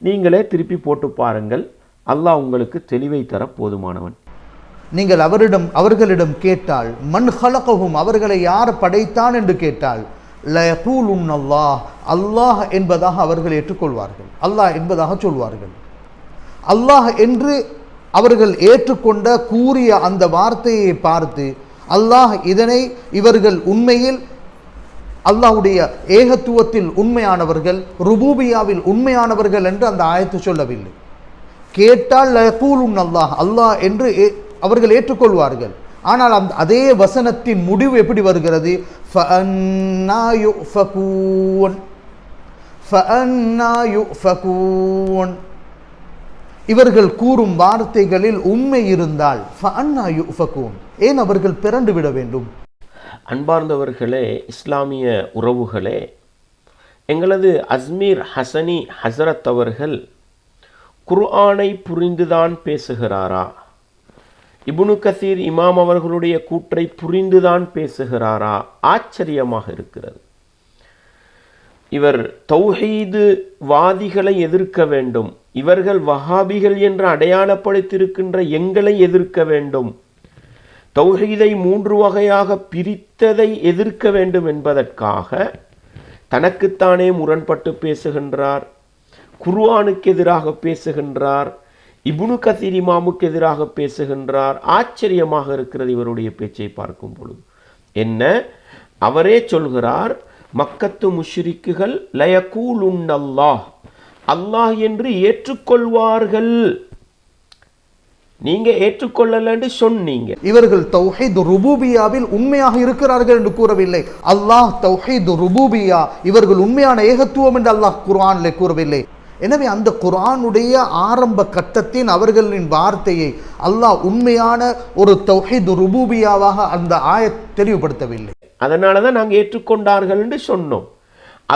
S1: நீங்களே திருப்பி போட்டு பாருங்கள். அல்லாஹ் உங்களுக்கு தெளிவை தர போதுமானவன்.
S2: நீங்கள் அவர்களிடம் கேட்டால் மன் ஹலகஹும், அவர்களை யார் படைத்தான் என்று கேட்டால் லயகூலுன் அல்லாஹ், அல்லாஹ் என்பதாக அவர்கள் ஏற்றுக்கொள்வார்கள், அல்லாஹ் என்பதாக சொல்வார்கள். அல்லாஹ் என்று அவர்கள் ஏற்றுக்கொண்ட கூறிய அந்த வார்த்தையை பார்த்து அல்லாஹ் இதனை இவர்கள் உண்மையில் அல்லாஹ்வுடைய ஏகத்துவத்தில் உண்மையானவர்கள், ருபூபியாவில் உண்மையானவர்கள் என்று அந்த ஆயத்து சொல்லவில்லை. கேட்டால் லயகூலுன் அல்லாஹ், அல்லாஹ் என்று அவர்கள் ஏற்றுக்கொள்வார்கள். ஆனால் அதே வசனத்தின் முடிவு எப்படி வருகிறது? ஃபஅன்னா யுஃபகூன், ஃபஅன்னா யுஃபகூன். இவர்கள் கூறும் வார்த்தைகளில் உண்மை இருந்தால் ஃபஅன்னா யுஃபகூன், ஏன் அவர்கள் பிறண்டு விட வேண்டும்?
S1: அன்பார்ந்தவர்களே, இஸ்லாமிய உறவுகளே, எங்களது அஸ்மீர் ஹசனி ஹசரத் அவர்கள் குர்ஆனை புரிந்துதான் பேசுகிறாரா? இப்னு கஸீர் இமாம் அவர்களுடைய கூற்றை புரிந்துதான் பேசுகிறாரா? ஆச்சரியமாக இருக்கிறது. இவர் தௌஹீது வாதிகளை எதிர்க்க வேண்டும், இவர்கள் வஹாபிகள் என்று அடையாளப்படுத்தியிருக்கின்ற எங்களை எதிர்க்க வேண்டும், தௌஹீதை 3 வகையாக பிரித்ததை எதிர்க்க வேண்டும் என்பதற்காக தனக்குத்தானே முரண்பட்டு பேசுகின்றார், குர்ஆனுக்கு எதிராக பேசுகின்றார், இப்னு கசீர் இமாமுக்கு எதிராக பேசுகின்றார். ஆச்சரியமாக இருக்கிறது இவருடைய பேச்சை பார்க்கும் பொழுது. என்ன, அவரே சொல்கிறார், மக்கத்து முஷ்ரிக்குகள் லயகூலுன்னல்லாஹ், அல்லாஹ் என்று ஏற்றுக்கொள்வார்கள், நீங்க ஏற்றுக்கொள்ளலன்னு சொன்னீங்க.
S2: இவர்கள் தௌஹீத் ருபூபியாவில் உண்மையாக இருக்கிறார்கள் என்று கூறவில்லை. அல்லாஹ் தௌஹீத் ருபூபியா, இவர்கள் உண்மையான ஏகத்துவம் என்று அல்லாஹ் குர்ஆனிலே கூறவில்லை. எனவே அந்த குர்ஆனுடைய ஆரம்ப கட்டத்தின் அவர்களின் வார்த்தையை அல்லாஹ் உண்மையான ஒரு தௌஹீத் ருபூபியாவாக அந்த ஆயத் தெளிவுபடுத்தவில்லை.
S1: அதனால தான் நாங்கள் ஏற்றுக்கொண்டார்கள் என்று சொன்னோம்.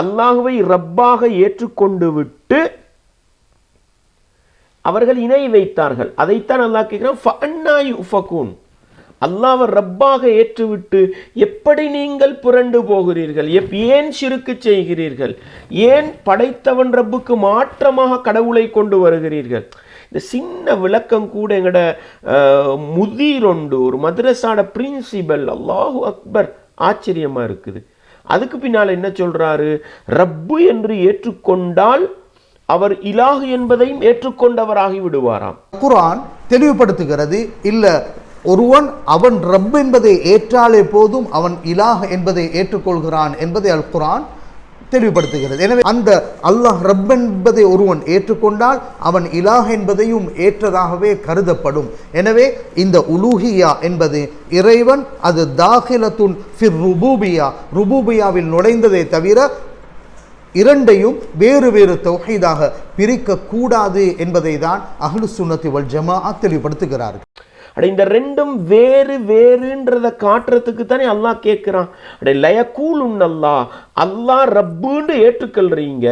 S1: அல்லாஹுவை ரப்பாக ஏற்றுக்கொண்டு விட்டு அவர்கள் இணை வைத்தார்கள். அதைத்தான் அல்லாஹ் கேட்கிறான், ஃபஅன்னா யுஃபகூன், அல்லாஹ்வை ரப்பாக ஏற்றுவிட்டு எப்படி நீங்கள் புரண்டு போகிறீர்கள், ஏன் ஷிர்க்கு செய்கிறீர்கள், ஏன் படைத்தவன் ரப்புக்கு மாற்றமாக கடவுளை கொண்டு வருகிறீர்கள். இந்த சின்ன விளக்கம் கூட எங்கட முதிரொண்டு ஒரு மദ്രஸாட பிரின்சிபல், அல்லாஹு அக்பர், ஆச்சரியமா இருக்குது. அதுக்கு பின்னால் என்ன சொல்றாரு, ரப்பு என்று ஏற்றுக்கொண்டால் அவர் இலாஹ் என்பதையும் ஏற்றுக்கொண்டவராகி விடுவாராம்.
S2: குர்ஆன் தெளிவுபடுத்துகிறது, இல்ல ஒருவன் அவன் ரப் என்பதை ஏற்றாலே போதும் அவன் இலாஹ் என்பதை ஏற்றுக்கொள்கிறான் என்பதை அல் குர்ஆன் தெளிவுபடுத்துகிறது. எனவே அந்த அல்லாஹ் ரப் என்பதை ஒருவன் ஏற்றுக்கொண்டால் அவன் இலாஹ் என்பதையும் ஏற்றதாகவே கருதப்படும். எனவே இந்த உலூஹியா என்பது இறைவன், அது தாஹிலத்துன் ஃபிர் ருபூபியா, ருபூபியாவில் நுழைந்ததை தவிர இரண்டையும் வேறு வேறு தௌஹீதாக பிரிக்க கூடாது என்பதை தான் அஹ்லு சுன்னத்தி வல் ஜமாஅத் தெளிவுபடுத்துகிறார்கள்.
S1: இந்த ரெண்டும் வேறு வேறுன்றதை காட்டுறதுக்கு தானே அல்லாஹ் கேட்கிறான். லயகூலுன்னல்லாஹ், அல்லாஹ் ரப்புன்னு ஏற்றுக்கொள்றீங்க,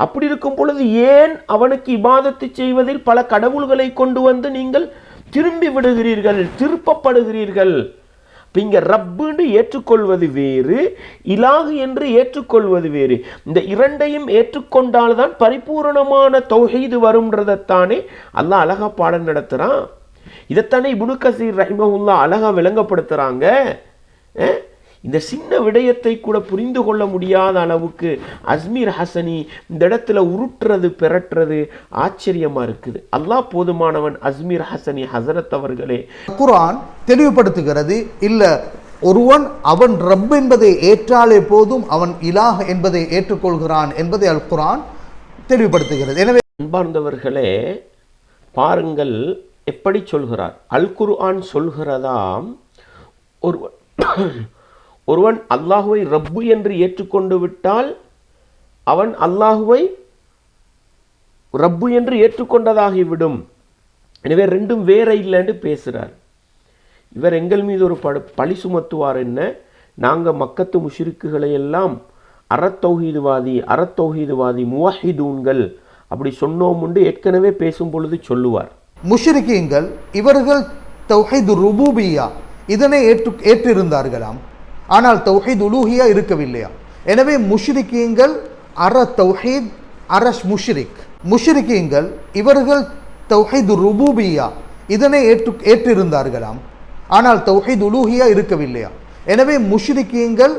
S1: அப்படி இருக்கும் பொழுது ஏன் அவனுக்கு இபாதத்து செய்வதில் பல கடவுள்களை கொண்டு வந்து நீங்கள் திரும்பி விடுகிறீர்கள், திருப்பப்படுகிறீர்கள்? இங்க ரப்புன்னு ஏற்றுக்கொள்வது வேறு, இலாஹ் என்று ஏற்றுக்கொள்வது வேறு. இந்த இரண்டையும் ஏற்றுக்கொண்டால்தான் பரிபூரணமான தௌஹீது வரும்ன்றதைத்தானே அல்லாஹ் அழகா பாடம் நடத்துறான். இதைத்தானே இப்னு கஸீர் ரஹிமஹுல்லாஹ் அழகா விளங்கப்படுத்துறாங்க. இந்த சின்ன விடயத்தை கூட புரிந்து கொள்ள முடியாத அளவுக்கு அஸ்மீர் ஹசனி இந்த இடத்துல உருட்டுறது பெறட்டுறது ஆச்சரியமா இருக்குது. அல்லாஹ் போதுமானவன். அஸ்மீர் ஹசனி ஹசரத் அவர்களே,
S2: குர்ஆன் தெளிவுபடுத்துகிறது, இல்ல ஒருவன் அவன் ரப் என்பதை ஏற்றாலே போதும் அவன் இலாஹ் என்பதை ஏற்றுக்கொள்கிறான் என்பதை அல் குர்ஆன் தெளிவுபடுத்துகிறது. எனவே
S1: அன்பார்ந்தவர்களே, பாருங்கள் எப்படி சொல்கிறார். அல் குர்ஆன் சொல்கிறதாம், ஒருவன் அல்லாஹுவை ரப்பு என்று ஏற்றுக்கொண்டு விட்டால் அவன் அல்லாஹுவை ரப்பு என்று ஏற்றுக்கொண்டதாகிவிடும். எனவே ரெண்டும் வேற இல்லைன்னு பேசுகிறார். இவர் எங்கள் மீது ஒரு பழி சுமத்துவார். என்ன, நாங்கள் மக்கத்து முஷ்ரிக்குகளை எல்லாம் அறத்தௌஹீதுவாதி முவஹிதூன்கள் அப்படி சொன்னோம் உண்டு ஏற்கனவே பேசும் பொழுது சொல்லுவார்.
S2: முஷ்ரிக்கீன்கள் இவர்கள் தௌஹீது ருபூபியா இதனை ஏற்றிருந்தார்களாம், ஆனால் தௌஹீத் உலூஹியா இருக்கவில்லையா. எனவே முஷ்ரிக்கீன்கள் அற தௌஹீத் அரஷ் முஷ்ரிக், முஷ்ரிக்கீன்கள் இவர்கள் தௌஹீது ருபூபியா இதனை ஏற்றிருந்தார்களாம், ஆனால் தௌஹீத் உலூஹியா இருக்கவில்லையா. எனவே முஷ்ரிக்கீன்கள்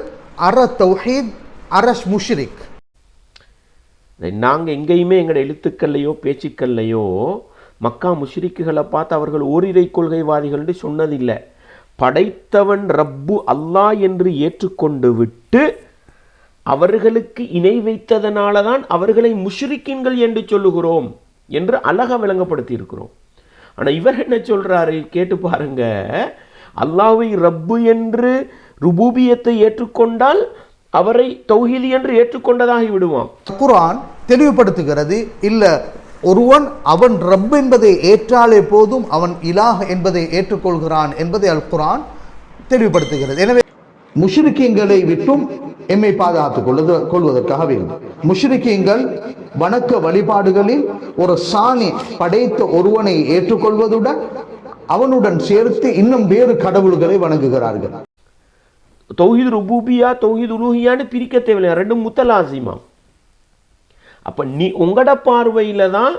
S2: அற தௌஹீத் அரஷ் முஷ்ரிக்.
S1: நாங்கள் எங்கேயுமே எங்களோட எழுத்துக்கள்லையோ பேச்சுக்கள்லையோ மக்கா முஷ்ரிக்குகளை பார்த்து அவர்கள் ஓரிரை கொள்கைவாதிகள் என்று சொன்னதில்லை. படைத்தவன் ரப்பு அல்லாஹ் என்று ஏற்றுக்கொண்டு விட்டு அவர்களுக்கு இணை வைத்ததனால தான் அவர்களை முஷ்ரிக்கீன்கள் என்று சொல்லுகிறோம் என்று அழகா விளங்கப்படுத்தி இருக்கிறோம். ஆனால் இவர் என்ன சொல்றாரு கேட்டு பாருங்க, அல்லாஹ்வை ரப்பு என்று ருபூபியத்தை ஏற்றுக்கொண்டால் அவரை தௌஹீதி என்று ஏற்றுக்கொண்டதாகி விடுவான்.
S2: குர்ஆன் தெளிவுபடுத்துகிறது, இல்ல ஒருவன் அவன் ரப் என்பதை ஏற்றாலே போதும் அவன் இலாஹ் என்பதை ஏற்றுக்கொள்கிறான் என்பதை அல் குர்ஆன் தெளிவுபடுத்துகிறது. எனவே முஷ்ரிக்கீன்களை விட்டும் எம்மை பாதுகாத்துக் கொள்வதற்காக வேண்டும். முஷ்ரிக்கீன்கள் வணக்க வழிபாடுகளில் ஒரு சாணி படைத்த ஒருவனை ஏற்றுக்கொள்வதுடன் அவனுடன் சேர்த்து இன்னும் வேறு கடவுள்களை வணங்குகிறார்கள்.
S1: தௌஹீத் ருபூபியா தௌஹீத் உலூஹியான்னு பிரிக்க தேவையில்லை, ரெண்டும் முத்தலாசிமா. அப்போ உங்களோட பார்வையில் தான்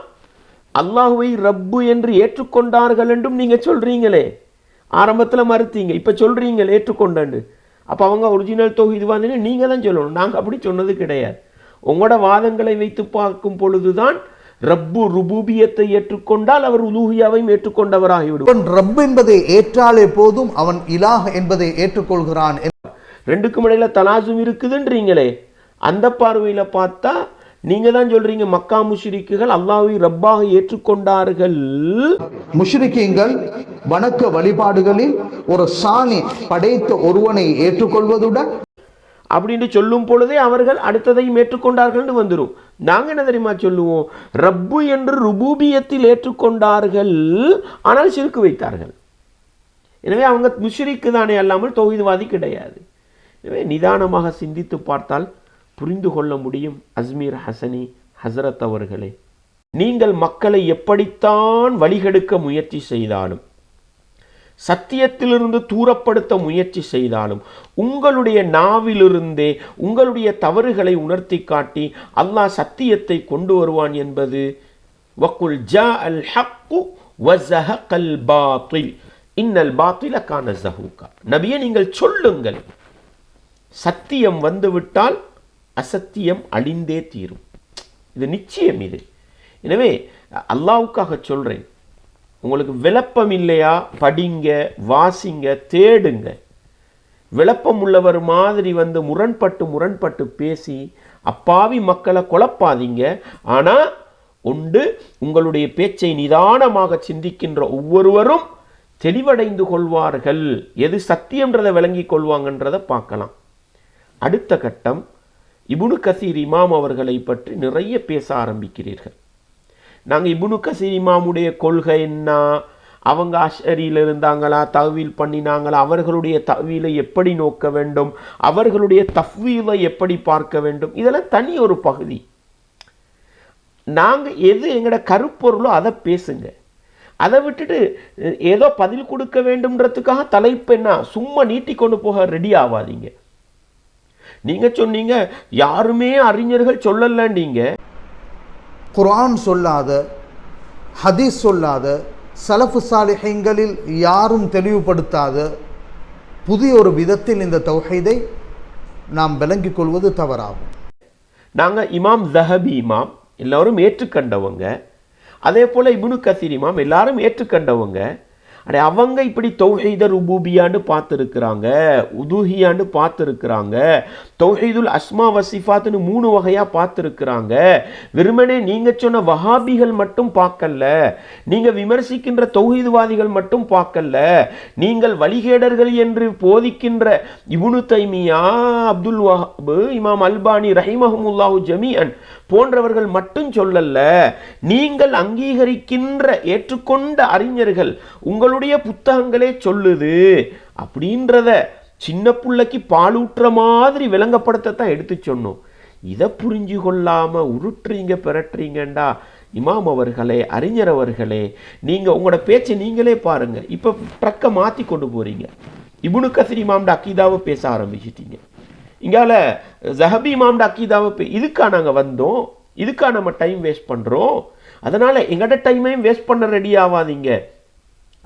S1: அல்லாஹுவை ரப்பு என்று ஏற்றுக்கொண்டார்கள் என்றும் நீங்கள் சொல்கிறீங்களே. ஆரம்பத்தில் மறுத்தீங்க, இப்போ சொல்கிறீங்களே ஏற்றுக்கொண்டாண்டு. அப்போ அவங்க ஒரிஜினல் தௌஹீத் வாதின்னு நீங்கள் தான் சொல்லணும், நாங்கள் அப்படி சொன்னது கிடையாது. உங்களோட வாதங்களை வைத்து பார்க்கும் பொழுதுதான் ரப்பு ருபூபியத்தை ஏற்றுக்கொண்டால் அவர் உலூஹியாவையும் ஏற்றுக்கொண்டவராகிவிடும்.
S2: ரப்பு என்பதை ஏற்றாலே போதும், அவன் இலாஹ் என்பதை ஏற்றுக்கொள்கிறான்.
S1: ரெண்டுக்கும் இடையில தலாசும் இருக்குதுன்றீங்களே, அந்த பார்வையில் பார்த்தா நீங்க தான் சொல்றீங்க மக்கா முஷ்ரிக்குகள் அல்லாஹ்வை ரப்பாக ஏற்றுக்கொண்டார்கள்.
S2: முஷ்ரிக்கீங்கள் வணக்க வழிபாடுகளில் ஒரு சாணி படைத்த ஒருவனை ஏற்றுக்கொள்வதுடன்
S1: அப்படின்னு சொல்லும் பொழுதே அவர்கள் அடுத்ததையும் ஏற்றுக்கொண்டார்கள் வந்துடும். நாங்க என்ன தெரியுமா சொல்லுவோம், ரப்பு என்று ருபூபியத்தில் ஏற்றுக்கொண்டார்கள், ஆனால் ஷிர்க் வைத்தார்கள். எனவே அவங்க முஷ்ரிக்கு தானே அல்லாமல் தௌஹீத்வாதி கிடையாது. எனவே நிதானமாக சிந்தித்து பார்த்தால் புரிந்து கொள்ள முடியும். அஸ்மீர் ஹசனி ஹசரத் அவர்களே, நீங்கள் மக்களை எப்படித்தான் வழிகெடுக்க முயற்சி செய்தாலும், சத்தியத்திலிருந்து தூரப்படுத்த முயற்சி செய்தாலும், உங்களுடைய நாவிலிருந்தே உங்களுடைய தவறுகளை உணர்த்தி காட்டி அல்லாஹ் சத்தியத்தை கொண்டு வருவான் என்பது வக்குல் ஜா அல் ஹக்கு வஸஹகல் பாத்தில் இன்னல் பாத்தில கான ஸஹூகா. நபியே நீங்கள் சொல்லுங்கள், சத்தியம் வந்துவிட்டால் அசத்தியம் அழிந்தே தீரும். இது நிச்சயம். இது எனவே அல்லாஹ்வுக்காக சொல்றேன், உங்களுக்கு விளப்பம் இல்லையா, படிங்க, வாசிங்க, தேடுங்க. விளப்பம் உள்ளவர் மாதிரி முரண்பட்டு பேசி அப்பாவி மக்களை குழப்பாதீங்க. ஆனால் உண்டு, உங்களுடைய பேச்சை நிதானமாக சிந்திக்கின்ற ஒவ்வொருவரும் தெளிவடைந்து கொள்வார்கள். எது சத்தியம்ன்றதை விளங்கி கொள்வாங்கன்றதை பார்க்கலாம். அடுத்த கட்டம், இப்னு கசீர் இமாம் அவர்களை பற்றி நிறைய பேச ஆரம்பிக்கிறீர்கள். நாங்கள் இப்னு கசீர் இமாமுடைய கொள்கை என்ன, அவங்க அஷ்அரியில் இருந்தாங்களா, தஅவீல் பண்ணினாங்களா, அவர்களுடைய தஅவீலை எப்படி நோக்க வேண்டும், அவர்களுடைய தஃவீலை எப்படி பார்க்க வேண்டும், இதெல்லாம் தனி ஒரு பகுதி. நாங்கள் எது எங்களோட கருப்பொருளோ அதை பேசுங்க. அதை விட்டுட்டு ஏதோ பதில் கொடுக்க வேண்டும்ன்றதுக்காக தலைப்பு என்ன சும்மா நீட்டி கொண்டு போக ரெடி ஆகாதீங்க. நீங்க சொன்னீங்க யாருமே அறிஞர்கள் சொல்லலன்னீங்க.
S2: குர்ஆன் சொல்லாத, ஹதீஸ் சொல்லாத, சலஃபு சாலிஹீன்களில் யாரும் தெளிவுபடுத்தாத புதிய ஒரு விதத்தில் இந்த தௌஹீதை நாம் விளங்கிக் கொள்வது தவறாகும்.
S1: நாங்கள் இமாம் ஸஹபி இமாம் எல்லாரும் ஏற்றுக்கண்டவங்க, அதே போல் இப்னு கசீர் இமாம் எல்லாரும் ஏற்றுக்கண்டவங்க. அடே அவங்க இப்படி தௌஹீத ருபூபியான்னு பார்த்துருக்குறாங்க, உதுஹியான்னு பார்த்துருக்குறாங்க, தௌஹீதுல் அஸ்மா வசிஃபாத்துன்னு 3 வகையாக பார்த்துருக்குறாங்க. வெறுமனே நீங்கள் சொன்ன வஹாபிகள் மட்டும் பார்க்கல, நீங்கள் விமர்சிக்கின்ற தௌஹீத்வாதிகள் மட்டும் பார்க்கல, நீங்கள் வழிகேடர்கள் என்று போதிக்கின்ற இப்னு தைமியா, அப்துல் வஹாப், இமாம் அல்பானி ரஹிமஹுமுல்லாஹு ஜமீஅன் போன்றவர்கள் மட்டும் சொல்லல, நீங்கள் அங்கீகரிக்கின்ற ஏற்றுக்கொண்ட அறிஞர்கள் உங்களுடைய புத்தகங்களே சொல்லுது அப்படின்றத சின்ன பிள்ளைக்கு பாலூற்ற மாதிரி விளங்கப்படுத்தத்தான் எடுத்து சொன்னோம். இதை புரிஞ்சு கொள்ளாம உருட்டுறீங்க பெறட்டுறீங்கண்டா. இமாம் அவர்களே, அறிஞர் அவர்களே, நீங்க உங்களோட பேச்சை நீங்களே பாருங்க. இப்ப ட்ரக்கை மாத்தி கொண்டு போறீங்க. இப்னு கசீர் இமாம்ட அக்கீதாவை பேச ஆரம்பிச்சிட்டீங்க. இங்கால ஸஹபி இமாம்ட அக்கீதாவை இதுக்கா நாங்கள் வந்தோம், இதுக்கா நம்ம டைம் வேஸ்ட் பண்ணுறோம். அதனால் எங்களோட டைமையும் வேஸ்ட் பண்ண ரெடி ஆகாதீங்க.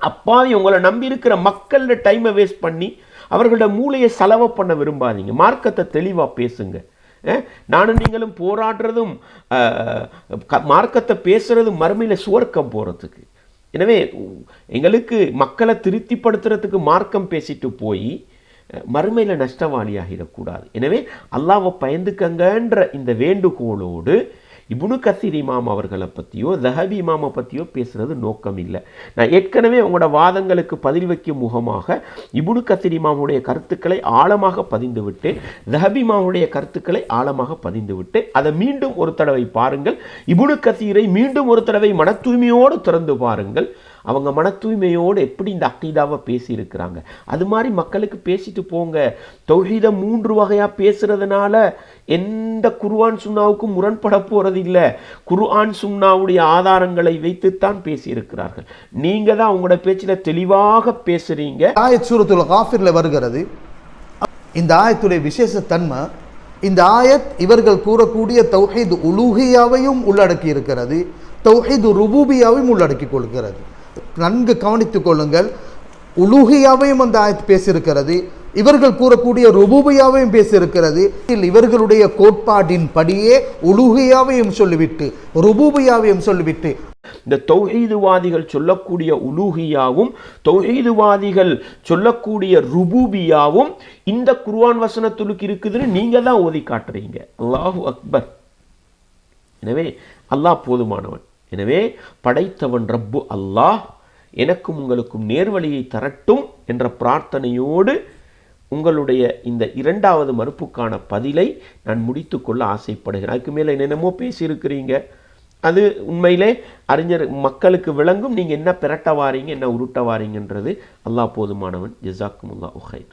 S1: அப்பாவி உங்களை நம்பி இருக்கிற மக்களோட டைமை வேஸ்ட் பண்ணி அவர்களோட மூளையை செலவு பண்ண விரும்பாதீங்க. மார்க்கத்தை தெளிவாக பேசுங்க. நானும் நீங்களும் போராடுறதும் மார்க்கத்தை பேசுறதும் மறுமையில் சுவர்க்கம் போகிறதுக்கு. எனவே எங்களுக்கு மக்களை திருப்திப்படுத்துறதுக்கு மார்க்கம் பேசிட்டு போய் மறுமையில் நஷ்டவாளியாகிடக்கூடாது. எனவே அல்லாஹ்வை பயந்துக்கங்கன்ற இந்த வேண்டுகோளோடு இப்னு கசீர் இமாம் அவர்களை பற்றியோ ஸஹபி இமாமை பற்றியோ பேசுகிறது நோக்கம் இல்லை. நான் ஏற்கனவே உங்களோட வாதங்களுக்கு பதில் வைக்கும் முகமாக இப்னு கசீர் இமாமுடைய கருத்துக்களை ஆழமாக பதிந்து விட்டு, ஸஹபி இமாமுடைய கருத்துக்களை ஆழமாக பதிந்து விட்டு, அதை மீண்டும் ஒரு தடவை பாருங்கள். இப்னு கசீரை மீண்டும் ஒரு தடவை மன தூய்மையோடு திறந்து பாருங்கள். அவங்க மன தூய்மையோடு எப்படி இந்த அக்கீதாவை பேசியிருக்கிறாங்க, அது மாதிரி மக்களுக்கு பேசிட்டு போங்க. தௌஹீதை 3 வகையாக பேசுறதுனால எந்த குர்ஆன் சுன்னாவுக்கும் முரண்பட போறது இல்லை. குர்ஆன் சுன்னாவுடைய ஆதாரங்களை வைத்துத்தான் பேசியிருக்கிறார்கள். நீங்க தான் உங்களோட பேச்சில் தெளிவாக பேசுறீங்க.
S2: ஆயத் சூரத்துல் காஃபிர்ல வருகிறது, இந்த ஆயத்துடைய விசேஷத்தன்மை, இந்த ஆயத் இவர்கள் கூறக்கூடிய தௌஹீத் உலூஹியாவையும் உள்ளடக்கி இருக்கிறது, தௌஹீத் ருபூபியாவையும் உள்ளடக்கி கொள்கிறது. நன்கு கவனித்துக் கொள்ளுங்கள். உலூஹியாவையும் அந்த ஆயத் பேசியிருக்கிறது, இவர்கள் கூறக்கூடிய ருபூபியாவையும் பேசியிருக்கிறது. இவர்களுடைய கோட்பாட்டின் படியே உலூஹியாவையும் சொல்லிவிட்டு ருபூபியாவையும் சொல்லிவிட்டு
S1: இந்த தௌஹீதுவாதிகள் சொல்லக்கூடிய உலூஹியாவும் தௌஹீதுவாதிகள் சொல்லக்கூடிய ருபூபியாவும் இந்த குர்ஆன் வசனத்துக்கு இருக்குதுன்னு நீங்க தான் ஓதி காட்டுறீங்க. அல்லாஹு அக்பர். எனவே அல்லாஹ் போதுமானவன். எனவே படைத்தவன் ரப்பு அல்லாஹ் எனக்கும் உங்களுக்கும் நேர்வழியை தரட்டும் என்ற பிரார்த்தனையோடு உங்களுடைய இந்த இரண்டாவது மறுப்புக்கான பதிலை நான் முடித்துக்கொள்ள ஆசைப்படுகிறேன். அதுக்கு மேலே என்னென்னமோ பேசியிருக்கிறீங்க, அது உண்மையிலே அறிஞர் மக்களுக்கு விளங்கும். நீங்கள் என்ன பிரட்ட வாரீங்க, என்ன உருட்ட வாரீங்கன்றது. அல்லாஹ் போதுமானவன். ஜஸாக்குமுல்லாஹு ஹைர்.